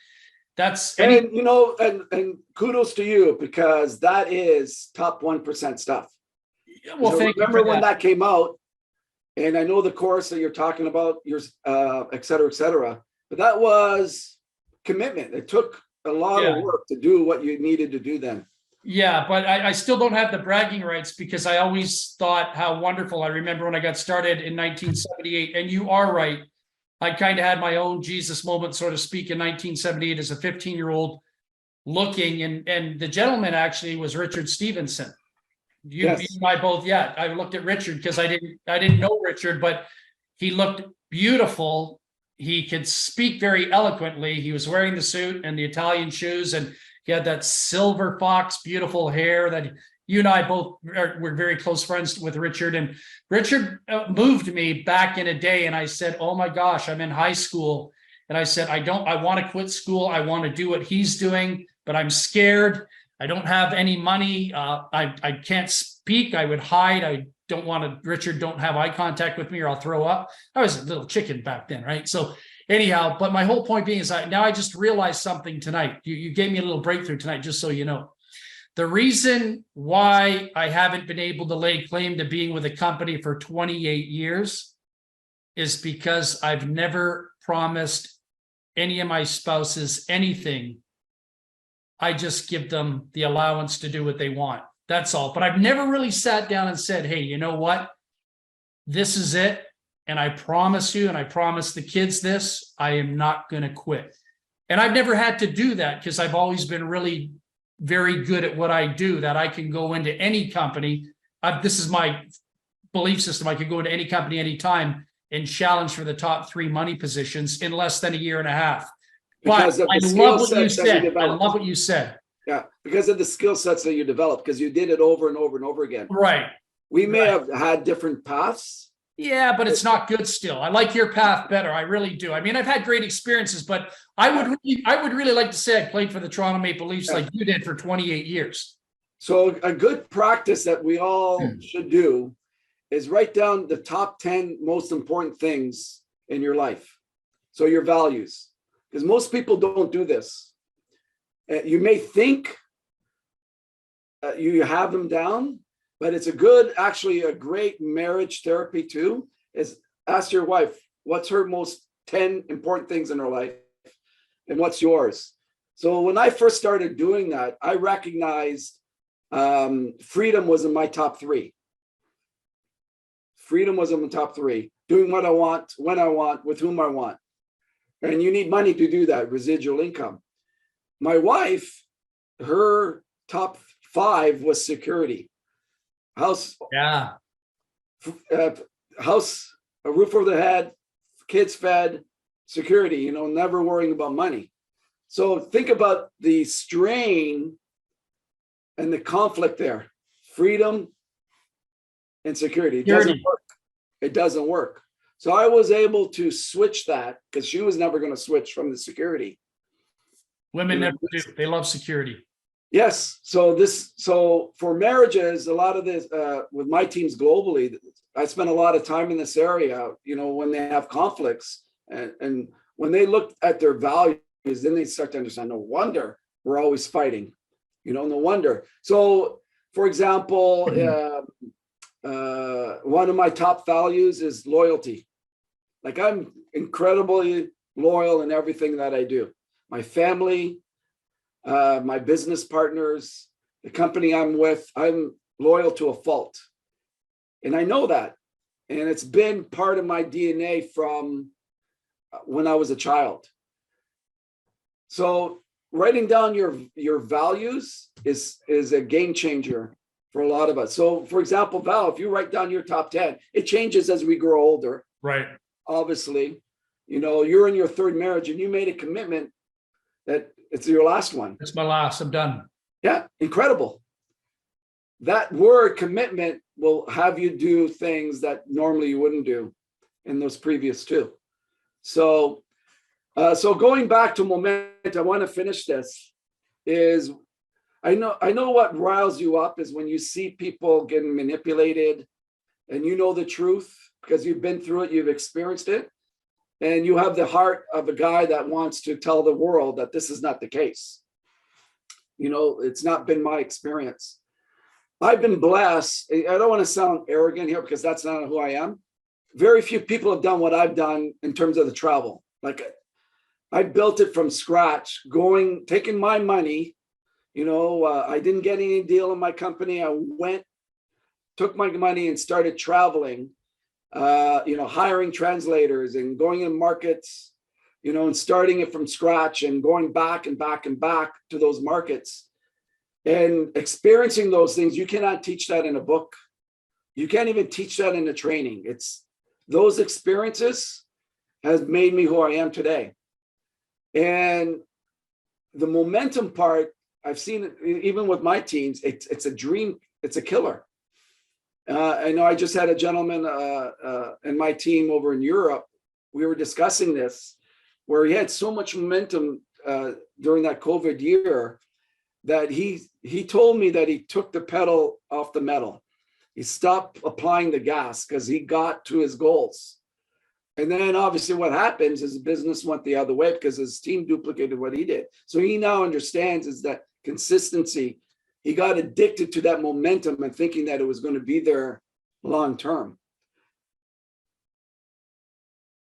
B: And kudos to you, because that is top 1% stuff.
A: Well,
B: I
A: thank you
B: remember
A: for
B: when
A: that.
B: that came out, and I know the course that you're talking about, yours, et cetera, et cetera. But that was commitment. It took a lot of
A: Yeah.
B: work to do what you needed to do then.
A: Yeah, but I still don't have the bragging rights because I always thought how wonderful. I remember when I got started in 1978, and you are right. I kind of had my own Jesus moment, so to speak, in 1978 as a 15-year-old looking, and the gentleman actually was Richard Stevenson. You
B: Yes.
A: and I both, yeah. I looked at Richard because I didn't know Richard, but he looked beautiful. He could speak very eloquently. He was wearing the suit and the Italian shoes, and he had that silver fox, beautiful hair that you and I both were very close friends with Richard. And Richard moved me back in a day. And I said, oh my gosh, I'm in high school. And I said, I want to quit school. I want to do what he's doing, but I'm scared. I don't have any money. I can't speak. I would hide. I don't want to, Richard, don't have eye contact with me or I'll throw up. I was a little chicken back then, right? So anyhow, but my whole point being is now I just realized something tonight. You gave me a little breakthrough tonight, just so you know. The reason why I haven't been able to lay claim to being with a company for 28 years is because I've never promised any of my spouses anything. I just give them the allowance to do what they want. That's all. But I've never really sat down and said, hey, you know what? This is it. And I promise you, and I promise the kids this, I am not going to quit. And I've never had to do that because I've always been really very good at what I do, that I can go into any company. This is my belief system. I could go into any company anytime and challenge for the top 3 money positions in less than a year and a half. But I love what you said. I love what you said.
B: Yeah, because of the skill sets that you developed, because you did it over and over and over again.
A: Right.
B: We may have had different paths.
A: Yeah, but it's not good still. I like your path better. I really do. I mean, I've had great experiences, but I would really like to say I played for the Toronto Maple Leafs like you did for 28 years.
B: So a good practice that we all should do is write down the top 10 most important things in your life. So your values, because most people don't do this. You may think you have them down, but it's actually a great marriage therapy too, is ask your wife, what's her most 10 important things in her life and what's yours? So when I first started doing that, I recognized freedom was in my top 3. Freedom was in the top 3, doing what I want, when I want, with whom I want. And you need money to do that, residual income. My wife, her top 5 was security. House, house, a roof over the head, kids fed, security, never worrying about money. So think about the strain and the conflict there. Freedom and security. It doesn't work. It doesn't work. So I was able to switch that because she was never going to switch from the security.
A: Women never do. They love security.
B: Yes. So for marriages, a lot of this with my teams globally, I spend a lot of time in this area, when they have conflicts and when they look at their values, then they start to understand, no wonder we're always fighting, no wonder. So for example, one of my top values is loyalty. Like I'm incredibly loyal in everything that I do. My family, my business partners, the company I'm with, I'm loyal to a fault. And I know that. And it's been part of my DNA from when I was a child. So writing down your values is a game changer for a lot of us. So for example, Val, if you write down your top 10, it changes as we grow older.
A: Right.
B: Obviously, you're in your 3rd marriage and you made a commitment that it's your last one.
A: It's my last. I'm done.
B: Yeah, incredible. That word commitment will have you do things that normally you wouldn't do in those previous 2. So going back to moment, I want to finish this. Is I know what riles you up is when you see people getting manipulated, and the truth because you've been through it, you've experienced it. And you have the heart of a guy that wants to tell the world that this is not the case. It's not been my experience. I've been blessed. I don't want to sound arrogant here because that's not who I am. Very few people have done what I've done in terms of the travel. Like I built it from scratch, taking my money. I didn't get any deal in my company. I took my money and started traveling, hiring translators and going in markets, and starting it from scratch and going back and back and back to those markets and experiencing those things. You cannot teach that in a book. You can't even teach that in a training. It's those experiences has made me who I am today. And the momentum part, I've seen it even with my teams. It's a dream. It's a killer. I know I just had a gentleman in my team over in Europe. We were discussing this, where he had so much momentum during that COVID year that he told me that he took the pedal off the metal. He stopped applying the gas because he got to his goals. And then obviously what happens is the business went the other way because his team duplicated what he did. So he now understands is that consistency. He got addicted to that momentum and thinking that it was going to be there long term.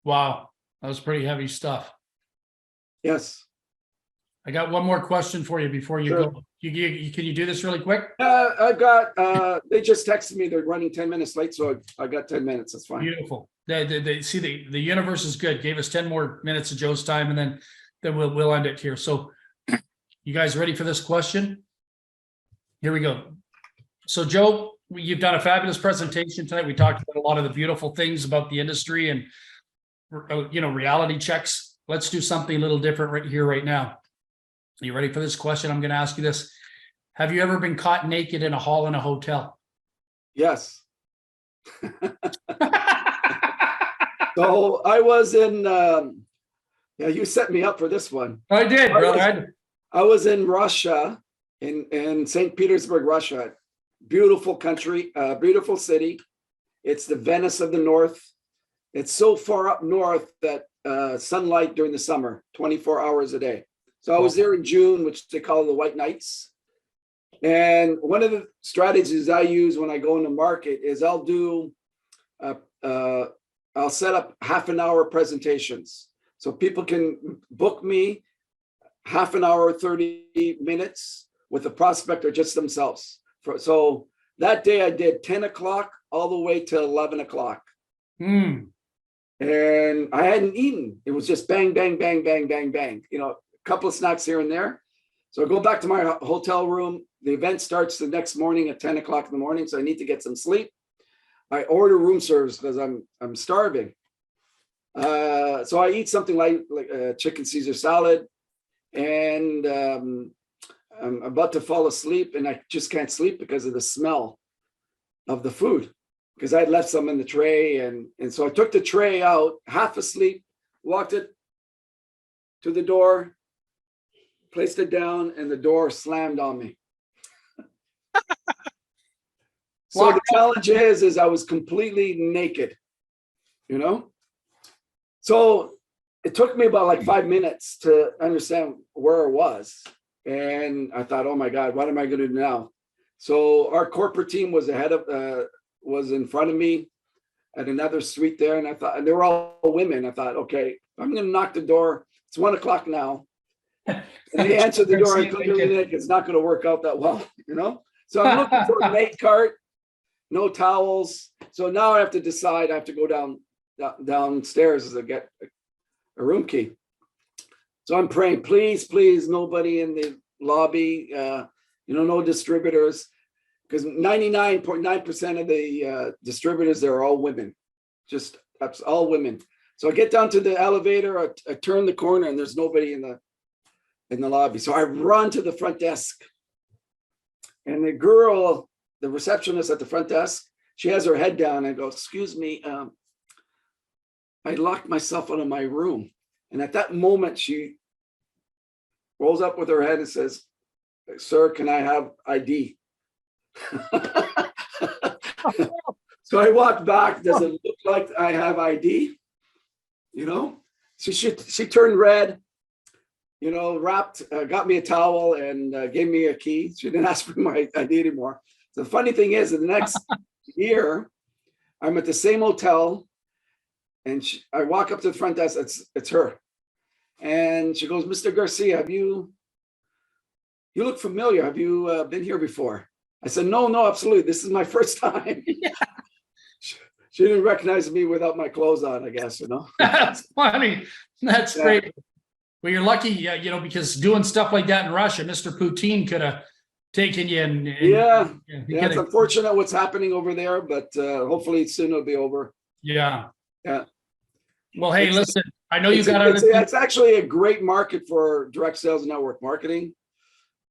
A: Wow, that was pretty heavy stuff.
B: Yes.
A: I got one more question for you before you
B: Sure.
A: go. Can you do this really quick?
B: I've got, they just texted me, they're running 10 minutes late, so I got 10 minutes, that's fine.
A: Beautiful. They see the universe is good. Gave us 10 more minutes of Joe's time, and then we'll end it here. So you guys ready for this question? Here we go. So Joe, you've done a fabulous presentation tonight. We talked about a lot of the beautiful things about the industry and reality checks. Let's do something a little different right here, right now. Are you ready for this question? I'm going to ask you this. Have you ever been caught naked in a hall in a hotel?
B: Yes. So I was in, you set me up for this one.
A: I did, brother.
B: I was in Russia, in St. Petersburg, Russia. Beautiful country, beautiful city. It's the Venice of the North. It's so far up north that sunlight during the summer, 24 hours a day. So I was there in June, which they call the White Nights. And one of the strategies I use when I go into market is I'll set up half an hour presentations. So people can book me half an hour, 30 minutes with a prospect or just themselves. So that day I did 10 o'clock all the way to 11 o'clock. And I hadn't eaten. It was just bang, bang, bang, bang, bang, bang. A couple of snacks here and there. So I go back to my hotel room. The event starts the next morning at 10 o'clock in the morning. So I need to get some sleep. I order room service because I'm starving. So I eat something like chicken Caesar salad, and I'm about to fall asleep, and I just can't sleep because of the smell of the food, because I had left some in the tray, and so I took the tray out, half asleep, walked it to the door, placed it down, and the door slammed on me. So the challenge is I was completely naked, So it took me about like 5 minutes to understand where I was. And I thought, oh my God, what am I going to do now? So our corporate team was was in front of me at another suite there. And I thought, and they were all women. I thought, okay, I'm going to knock the door. It's 1 o'clock now. And they answered the door. I clearly think it's not going to work out that well, So I'm looking for a mate cart, no towels. So now I have to decide. I have to go downstairs to get a room key. So I'm praying, please, please, nobody in the lobby, no distributors, because 99.9% of the distributors there are all women, just all women. So I get down to the elevator, I turn the corner, and there's nobody in the lobby. So I run to the front desk, and the girl, the receptionist at the front desk, she has her head down and goes, "Excuse me, I locked myself out of my room." And at that moment, she rolls up with her head and says, "Sir, can I have ID?" So I walked back. Does it look like I have ID? So she turned red, wrapped, got me a towel and gave me a key. She didn't ask for my ID anymore. The funny thing is, in the next year, I'm at the same hotel, and I walk up to the front desk. It's her, and she goes, "Mr. Garcia, you look familiar. Have you been here before?" I said, "No, absolutely. This is my first time."
A: Yeah.
B: She didn't recognize me without my clothes on, I guess,
A: That's funny. That's
B: Yeah.
A: great. Well, you're lucky, because doing stuff like that in Russia, Mr. Poutine could have taken you and
B: Yeah,
A: he
B: it's
A: coulda-
B: unfortunate what's happening over there, but hopefully soon it'll be over.
A: yeah.
B: Yeah.
A: Well, hey,
B: It's-
A: listen, I know you
B: It's,
A: got
B: it's,
A: other
B: it's actually a great market for direct sales network marketing.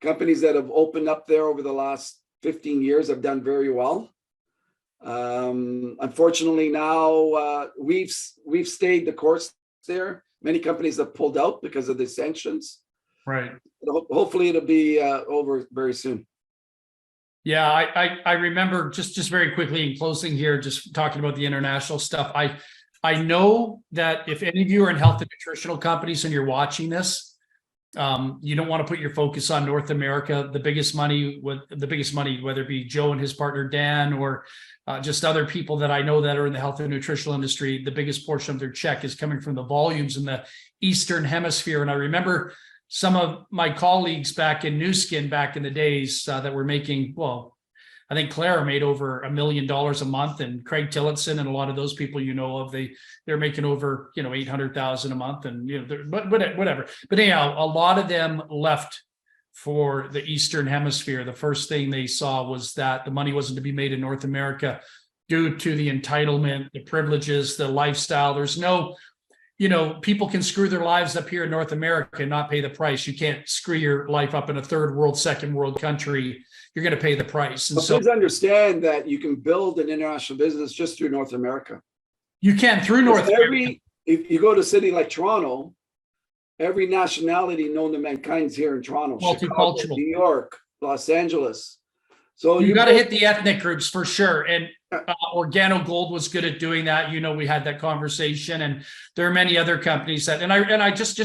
B: Companies that have opened up there over the last 15 years have done very well. Unfortunately, now we've stayed the course there. Many companies have pulled out because of the sanctions.
A: right.
B: Hopefully, it'll be over very soon.
A: Yeah, I remember just very quickly in closing here, just talking about the international stuff. I know that if any of you are in health and nutritional companies and you're watching this, you don't want to put your focus on North America. The biggest money, whether it be Joe and his partner Dan, or just other people that I know that are in the health and nutritional industry, the biggest portion of their check is coming from the volumes in the Eastern Hemisphere. And I remember some of my colleagues back in New Skin back in the days that were making, well, I think Claire made over $1 million a month, and Craig Tillotson and a lot of those people they're making over 800,000 a month, and but whatever. But anyhow, a lot of them left for the Eastern Hemisphere. The first thing they saw was that the money wasn't to be made in North America due to the entitlement, the privileges, the lifestyle. There's no, people can screw their lives up here in North America and not pay the price. You can't screw your life up in a third world, second world country. You're going to pay the price. And
B: But please understand that you can build an international business just through North America.
A: You can through North America.
B: If you go to a city like Toronto, every nationality known to mankind is here in Toronto. Chicago,
A: Multicultural.
B: New York, Los Angeles. So
A: You got to hit the ethnic groups for sure. And Organo Gold was good at doing that. We had that conversation, and there are many other companies that, and I just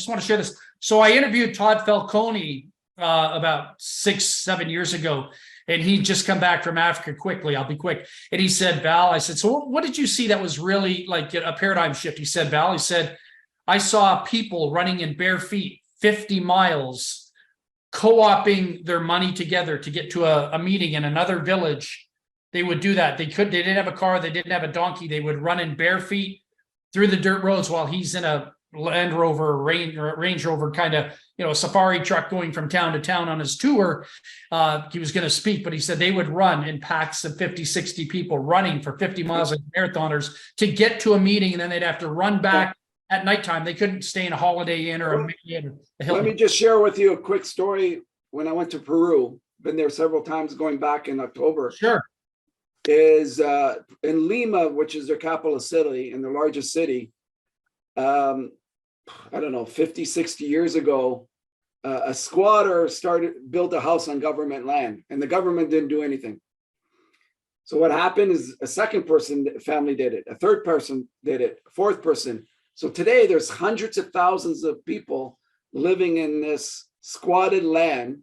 A: want to share this. So I interviewed Todd Falcone about 6-7 years ago, and he'd just come back from Africa quickly. I'll be quick. And he said, Val, I said, so what did you see that was really like a paradigm shift? He said, Val, I saw people running in bare feet 50 miles, co-oping their money together to get to a meeting in another village. They would do that. They didn't have a car. They didn't have a donkey. They would run in bare feet through the dirt roads while he's in a Land Rover, Range Rover kind of, safari truck going from town to town on his tour. He was going to speak, but he said they would run in packs of 50, 60 people running for 50 miles like marathoners to get to a meeting. And then they'd have to run back at nighttime. They couldn't stay in a Holiday Inn or a Hilton.
B: Let me just share with you a quick story. When I went to Peru, been there several times going back in October.
A: Sure.
B: Is in Lima, which is their capital city and the largest city. I don't know, 50, 60 years ago, a squatter built a house on government land, and the government didn't do anything. So what happened is a second family did it, a third person did it, a fourth person. So today there's hundreds of thousands of people living in this squatted land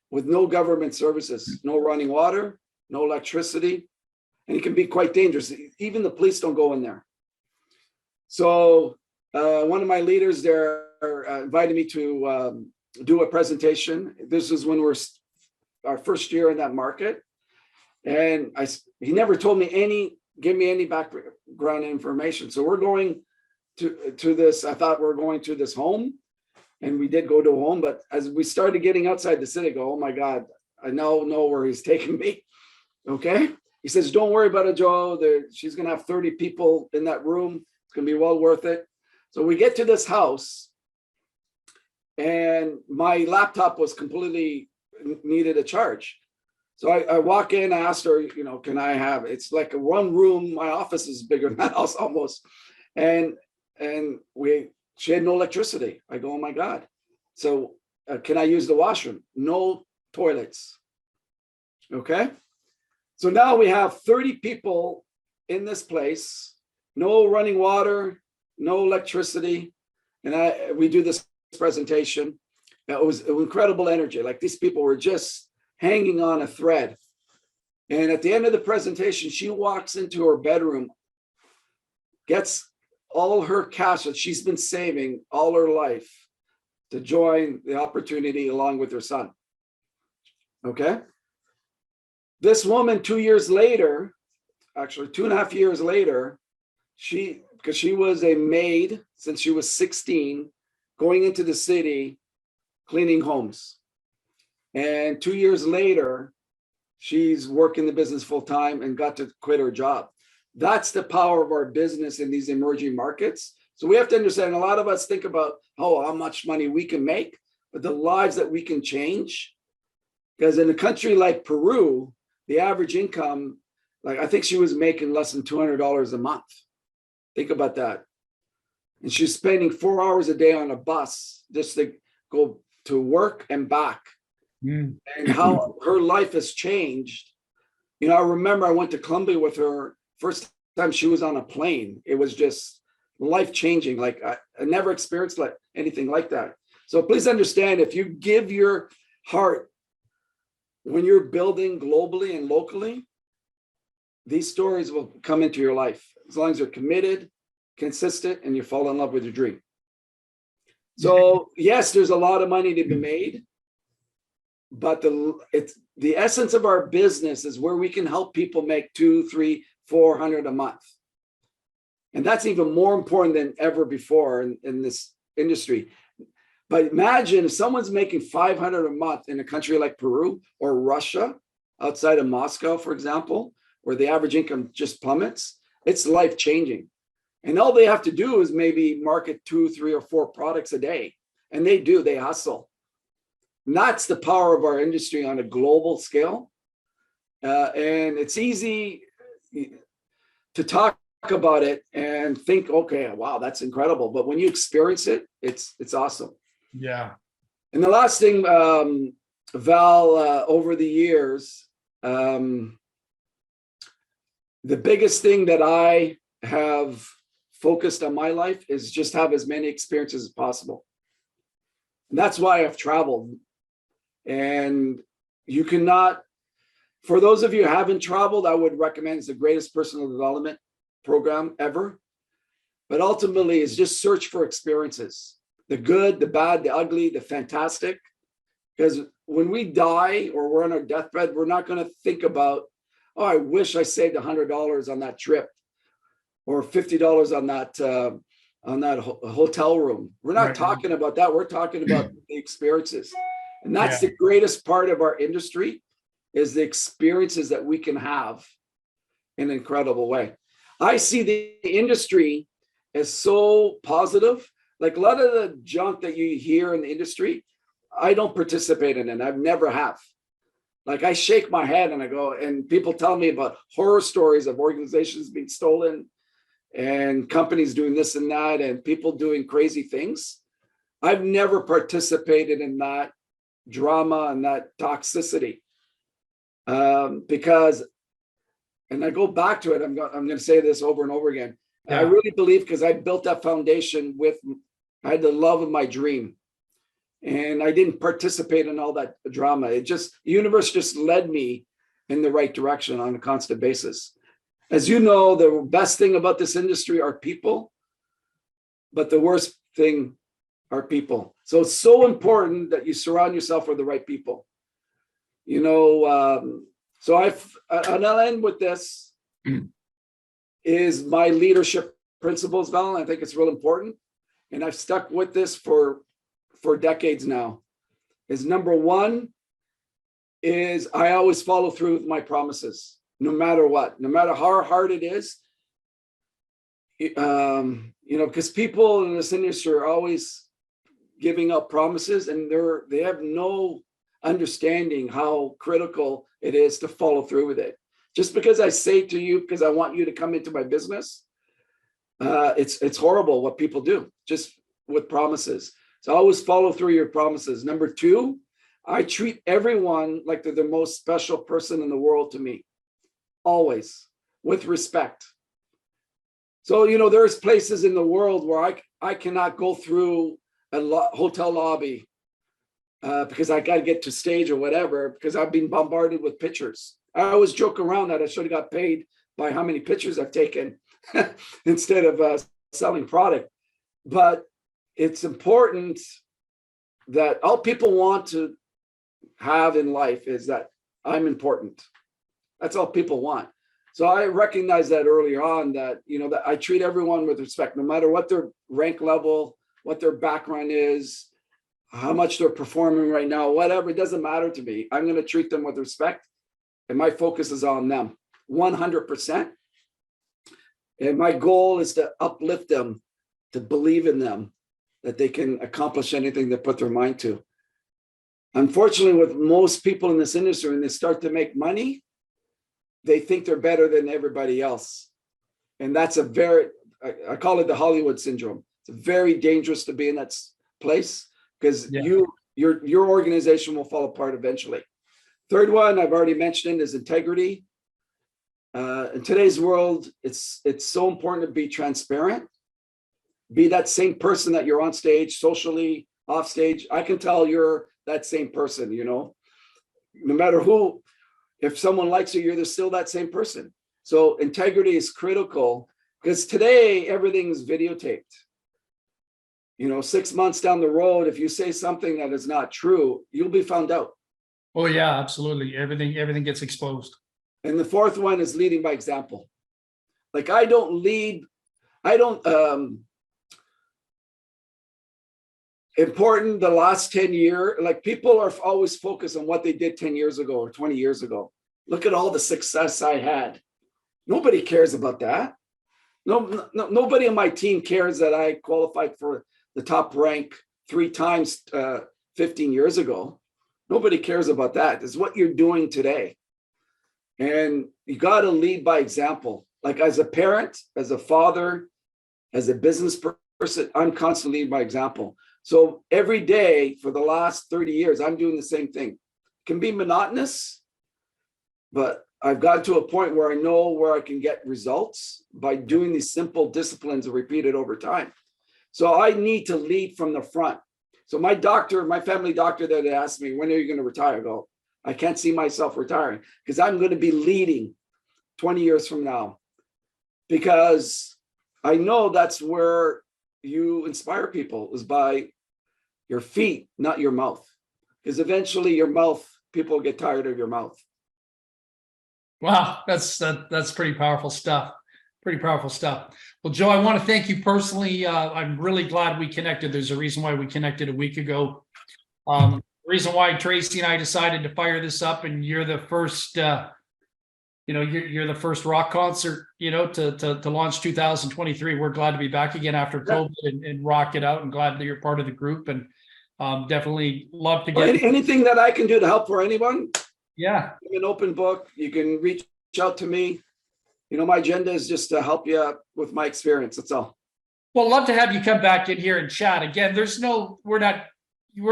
B: with no government services, no running water, no electricity, and it can be quite dangerous. Even the police don't go in there. So one of my leaders there invited me to do a presentation. This is when we're our first year in that market. And he never told me give me any background information. So we're going to this, I thought we're going to this home, and we did go to a home, but as we started getting outside the city, I go, oh my God, I now know where he's taking me. Okay. He says, don't worry about it, Joe. She's going to have 30 people in that room. It's going to be well worth it. So we get to this house, and my laptop was completely needed a charge. So I walk in, I asked her, can I have, it's like a one room, my office is bigger than that house almost. And she had no electricity. I go, oh my God. So can I use the washroom? No toilets. Okay. So now we have 30 people in this place, no running water, no electricity. And we do this presentation. It was incredible energy. Like these people were just hanging on a thread. And at the end of the presentation, she walks into her bedroom, gets all her cash that she's been saving all her life to join the opportunity along with her son. Okay. This woman, 2 years later, actually 2.5 years later, because she was a maid since she was 16, going into the city, cleaning homes. And 2 years later, she's working the business full time and got to quit her job. That's the power of our business in these emerging markets. So we have to understand, a lot of us think about, oh, how much money we can make, but the lives that we can change. Because in a country like Peru, the average income, like I think she was making less than $200 a month. Think about that. And she's spending 4 hours a day on a bus just to go to work and back. And how her life has changed. You know, I remember I went to Colombia with her first time she was on a plane. It was just life changing. Like I never experienced anything like that. So please understand, if you give your heart when you're building globally and locally, these stories will come into your life as long as you're committed, consistent, and you fall in love with your dream. So yes, there's a lot of money to be made, but the essence of our business is where we can help people make 200, 300, 400 a month. And that's even more important than ever before in this industry. But imagine if someone's making 500 a month in a country like Peru or Russia, outside of Moscow, for example, where the average income just plummets. It's life changing. And all they have to do is maybe market 2, 3, or 4 products a day. And they hustle. And that's the power of our industry on a global scale. And it's easy to talk about it and think, okay, wow, that's incredible. But when you experience it, it's awesome.
A: Yeah.
B: And the last thing, Val, over the years, the biggest thing that I have focused on my life is just have as many experiences as possible. And that's why I've traveled. And you cannot, for those of you who haven't traveled, I would recommend it's the greatest personal development program ever. But ultimately, it's just search for experiences, the good, the bad, the ugly, the fantastic. Because when we die or we're on our deathbed, we're not going to think about, oh, I wish I saved $100 on that trip or $50 on that hotel room. We're not talking about that. We're talking about the experiences. And that's the greatest part of our industry, is the experiences that we can have in an incredible way. I see the industry as so positive. Like a lot of the junk that you hear in the industry, I don't participate in it. I've never have. Like I shake my head and I go, and people tell me about horror stories of organizations being stolen and companies doing this and that and people doing crazy things. I've never participated in that drama and that toxicity because, and I go back to it, I'm going to say this over and over again. I really believe, because I built that foundation I had the love of my dream. And I didn't participate in all that drama. The universe just led me in the right direction on a constant basis. As you know, the best thing about this industry are people, but the worst thing are people. So it's so important that you surround yourself with the right people. You know, and I'll end with this, is my leadership principles, Val. I think it's real important. And I've stuck with this for decades now. Is number one is I always follow through with my promises, no matter what, no matter how hard it is. You know, because people in this industry are always giving up promises, and they have no understanding how critical it is to follow through with it. Just because I say to you, because I want you to come into my business, it's horrible what people do just with promises. So always follow through your promises. Number two, I treat everyone like they're the most special person in the world to me, always with respect. So, you know, there's places in the world where I cannot go through a hotel lobby because I got to get to stage or whatever, because I've been bombarded with pictures. I always joke around that I should have got paid by how many pictures I've taken instead of selling product. But it's important that all people want to have in life is that I'm important. That's all people want. So I recognize that earlier on, that, you know, that I treat everyone with respect, no matter what their rank level, what their background is, how much they're performing right now, whatever, it doesn't matter to me. I'm going to treat them with respect. And my focus is on them 100%. And my goal is to uplift them, to believe in them, that they can accomplish anything they put their mind to. Unfortunately, with most people in this industry, when they start to make money, they think they're better than everybody else. And that's I call it the Hollywood syndrome. It's very dangerous to be in that place, because your organization will fall apart eventually. Third one I've already mentioned is integrity. In today's world, it's so important to be transparent. Be that same person that you're on stage, socially, off stage. I can tell you're that same person, you know, no matter who. If someone likes you, you're still that same person. So integrity is critical, because today everything's videotaped. You know, 6 months down the road, if you say something that is not true, you'll be found out.
A: Oh yeah, absolutely. Everything gets exposed.
B: And the fourth one is leading by example. Like important the last 10 years, like people are always focused on what they did 10 years ago or 20 years ago. Look at all the success I had. Nobody cares about that. Nobody on my team cares that I qualified for the top rank 3 times 15 years ago. Nobody cares about that. It's what you're doing today. And you got to lead by example. Like as a parent, as a father, as a business person, I'm constantly leading by example. So every day for the last 30 years, I'm doing the same thing. It can be monotonous, but I've gotten to a point where I know where I can get results by doing these simple disciplines repeated over time. So I need to lead from the front. So my family doctor that asked me, when are you going to retire? I go, I can't see myself retiring, because I'm going to be leading 20 years from now, because I know that's where you inspire people, is by your feet, not your mouth. Because eventually your mouth, people get tired of your mouth.
A: Wow, that's pretty powerful stuff. Pretty powerful stuff. Well, Joe, I want to thank you personally. I'm really glad we connected. There's a reason why we connected a week ago. The reason why Tracy and I decided to fire this up, and you're the first, you're the first rock concert, to launch 2023. We're glad to be back again after COVID and rock it out, and glad that you're part of the group, and definitely love to get
B: anything that I can do to help for anyone.
A: Yeah.
B: I'm an open book. You can reach out to me. My agenda is just to help you out with my experience. That's all.
A: Well, love to have you come back in here and chat again. We're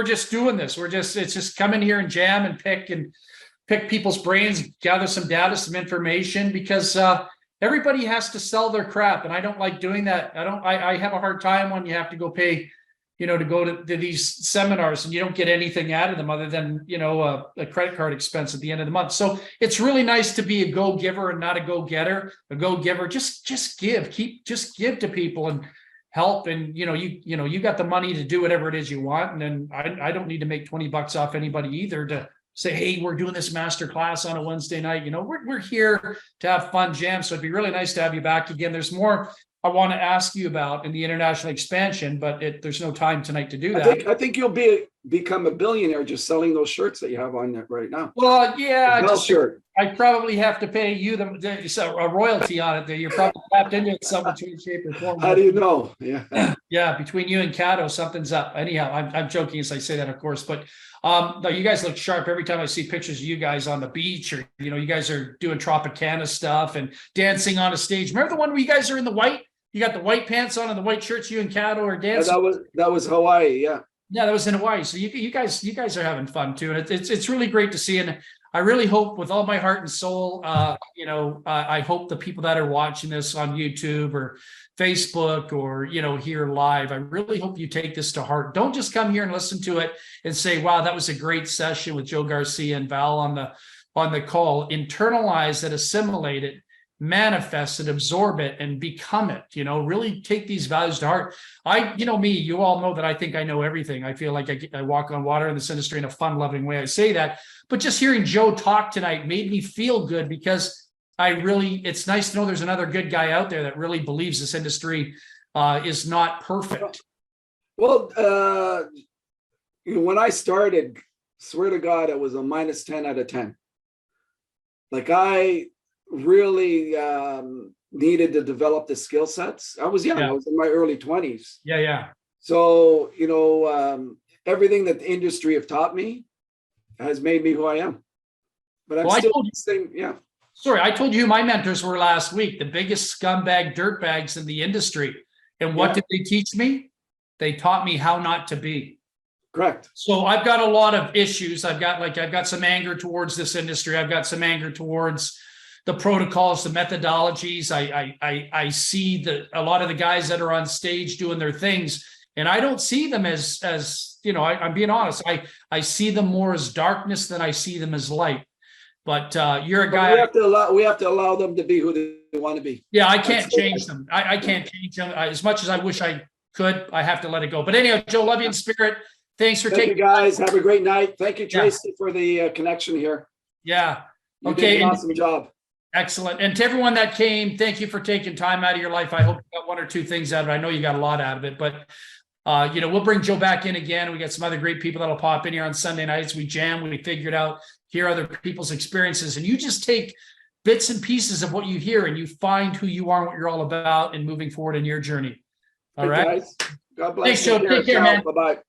A: just doing this. It's just come in here and jam and pick people's brains, gather some data, some information, because everybody has to sell their crap. And I don't like doing that. I have a hard time when you have to go pay, to go to these seminars and you don't get anything out of them other than, a credit card expense at the end of the month. So it's really nice to be a go-giver and not a go-getter. A go-giver, just give, just give to people and help. And, you got the money to do whatever it is you want. And then I don't need to make $20 off anybody either to say, hey, we're doing this master class on a Wednesday night. We're here to have fun, jam. So it'd be really nice to have you back again. There's more I want to ask you about in the international expansion, but there's no time tonight to do that.
B: I think you'll become a billionaire just selling those shirts that you have on there right now.
A: Well, yeah,
B: shirt.
A: I probably have to pay you a royalty on it. There, you're probably tapped into it some between shape or form.
B: How do you know? Yeah,
A: yeah. Between you and Cato, something's up. Anyhow, I'm joking as I say that, of course, but no, you guys look sharp every time I see pictures of you guys on the beach, or you guys are doing Tropicana stuff and dancing on a stage. Remember the one where you guys are in the white? You got the white pants on and the white shirts. You and Cato are dancing.
B: Yeah, that was Hawaii. Yeah.
A: Yeah, that was in Hawaii. So you guys are having fun too, and it's really great to see. And I really hope, with all my heart and soul, I hope the people that are watching this on YouTube or Facebook or here live, I really hope you take this to heart. Don't just come here and listen to it and say, "Wow, that was a great session with Joe Garcia and Val on on the call, internalize it, assimilate it, manifest it, absorb it, and become it. Really take these values to heart. You all know that I think I know everything. I feel like I walk on water in this industry in a fun-loving way. I say that, but just hearing Joe talk tonight made me feel good, because it's nice to know there's another good guy out there that really believes this industry is not perfect.
B: Well, when I started, swear to God, it was a minus 10 out of 10. Like, I really needed to develop the skill sets. I was young.
A: Yeah.
B: I was in my early 20s.
A: Yeah.
B: So, everything that the industry have taught me has made me who I am. But I'm still the same. Yeah.
A: Sorry, I told you who my mentors were last week, the biggest scumbag dirtbags in the industry. And what did they teach me? They taught me how not to be.
B: Correct.
A: So I've got a lot of issues. I've got some anger towards this industry. I've got some anger towards the protocols, the methodologies. I see a lot of the guys that are on stage doing their things, and I don't see them as I'm being honest. I see them more as darkness than I see them as light. But you're a guy.
B: We have to allow them to be who they want to be.
A: Yeah, I can't change them. I can't change them. As much as I wish I could, I have to let it go. But anyhow, Joe, love you in spirit. Thanks for taking.
B: You guys, have a great night. Thank you, Tracy, for the connection here.
A: Yeah.
B: You did an awesome job.
A: Excellent. And to everyone that came, thank you for taking time out of your life. I hope you got one or two things out of it. I know you got a lot out of it, but we'll bring Joe back in again. We got some other great people that'll pop in here on Sunday nights. We jam, we figured out, hear other people's experiences, and you just take bits and pieces of what you hear and you find who you are and what you're all about and moving forward in your journey. All right. Guys.
B: God bless.
A: Thanks, Joe. Take care, man.
B: Bye-bye.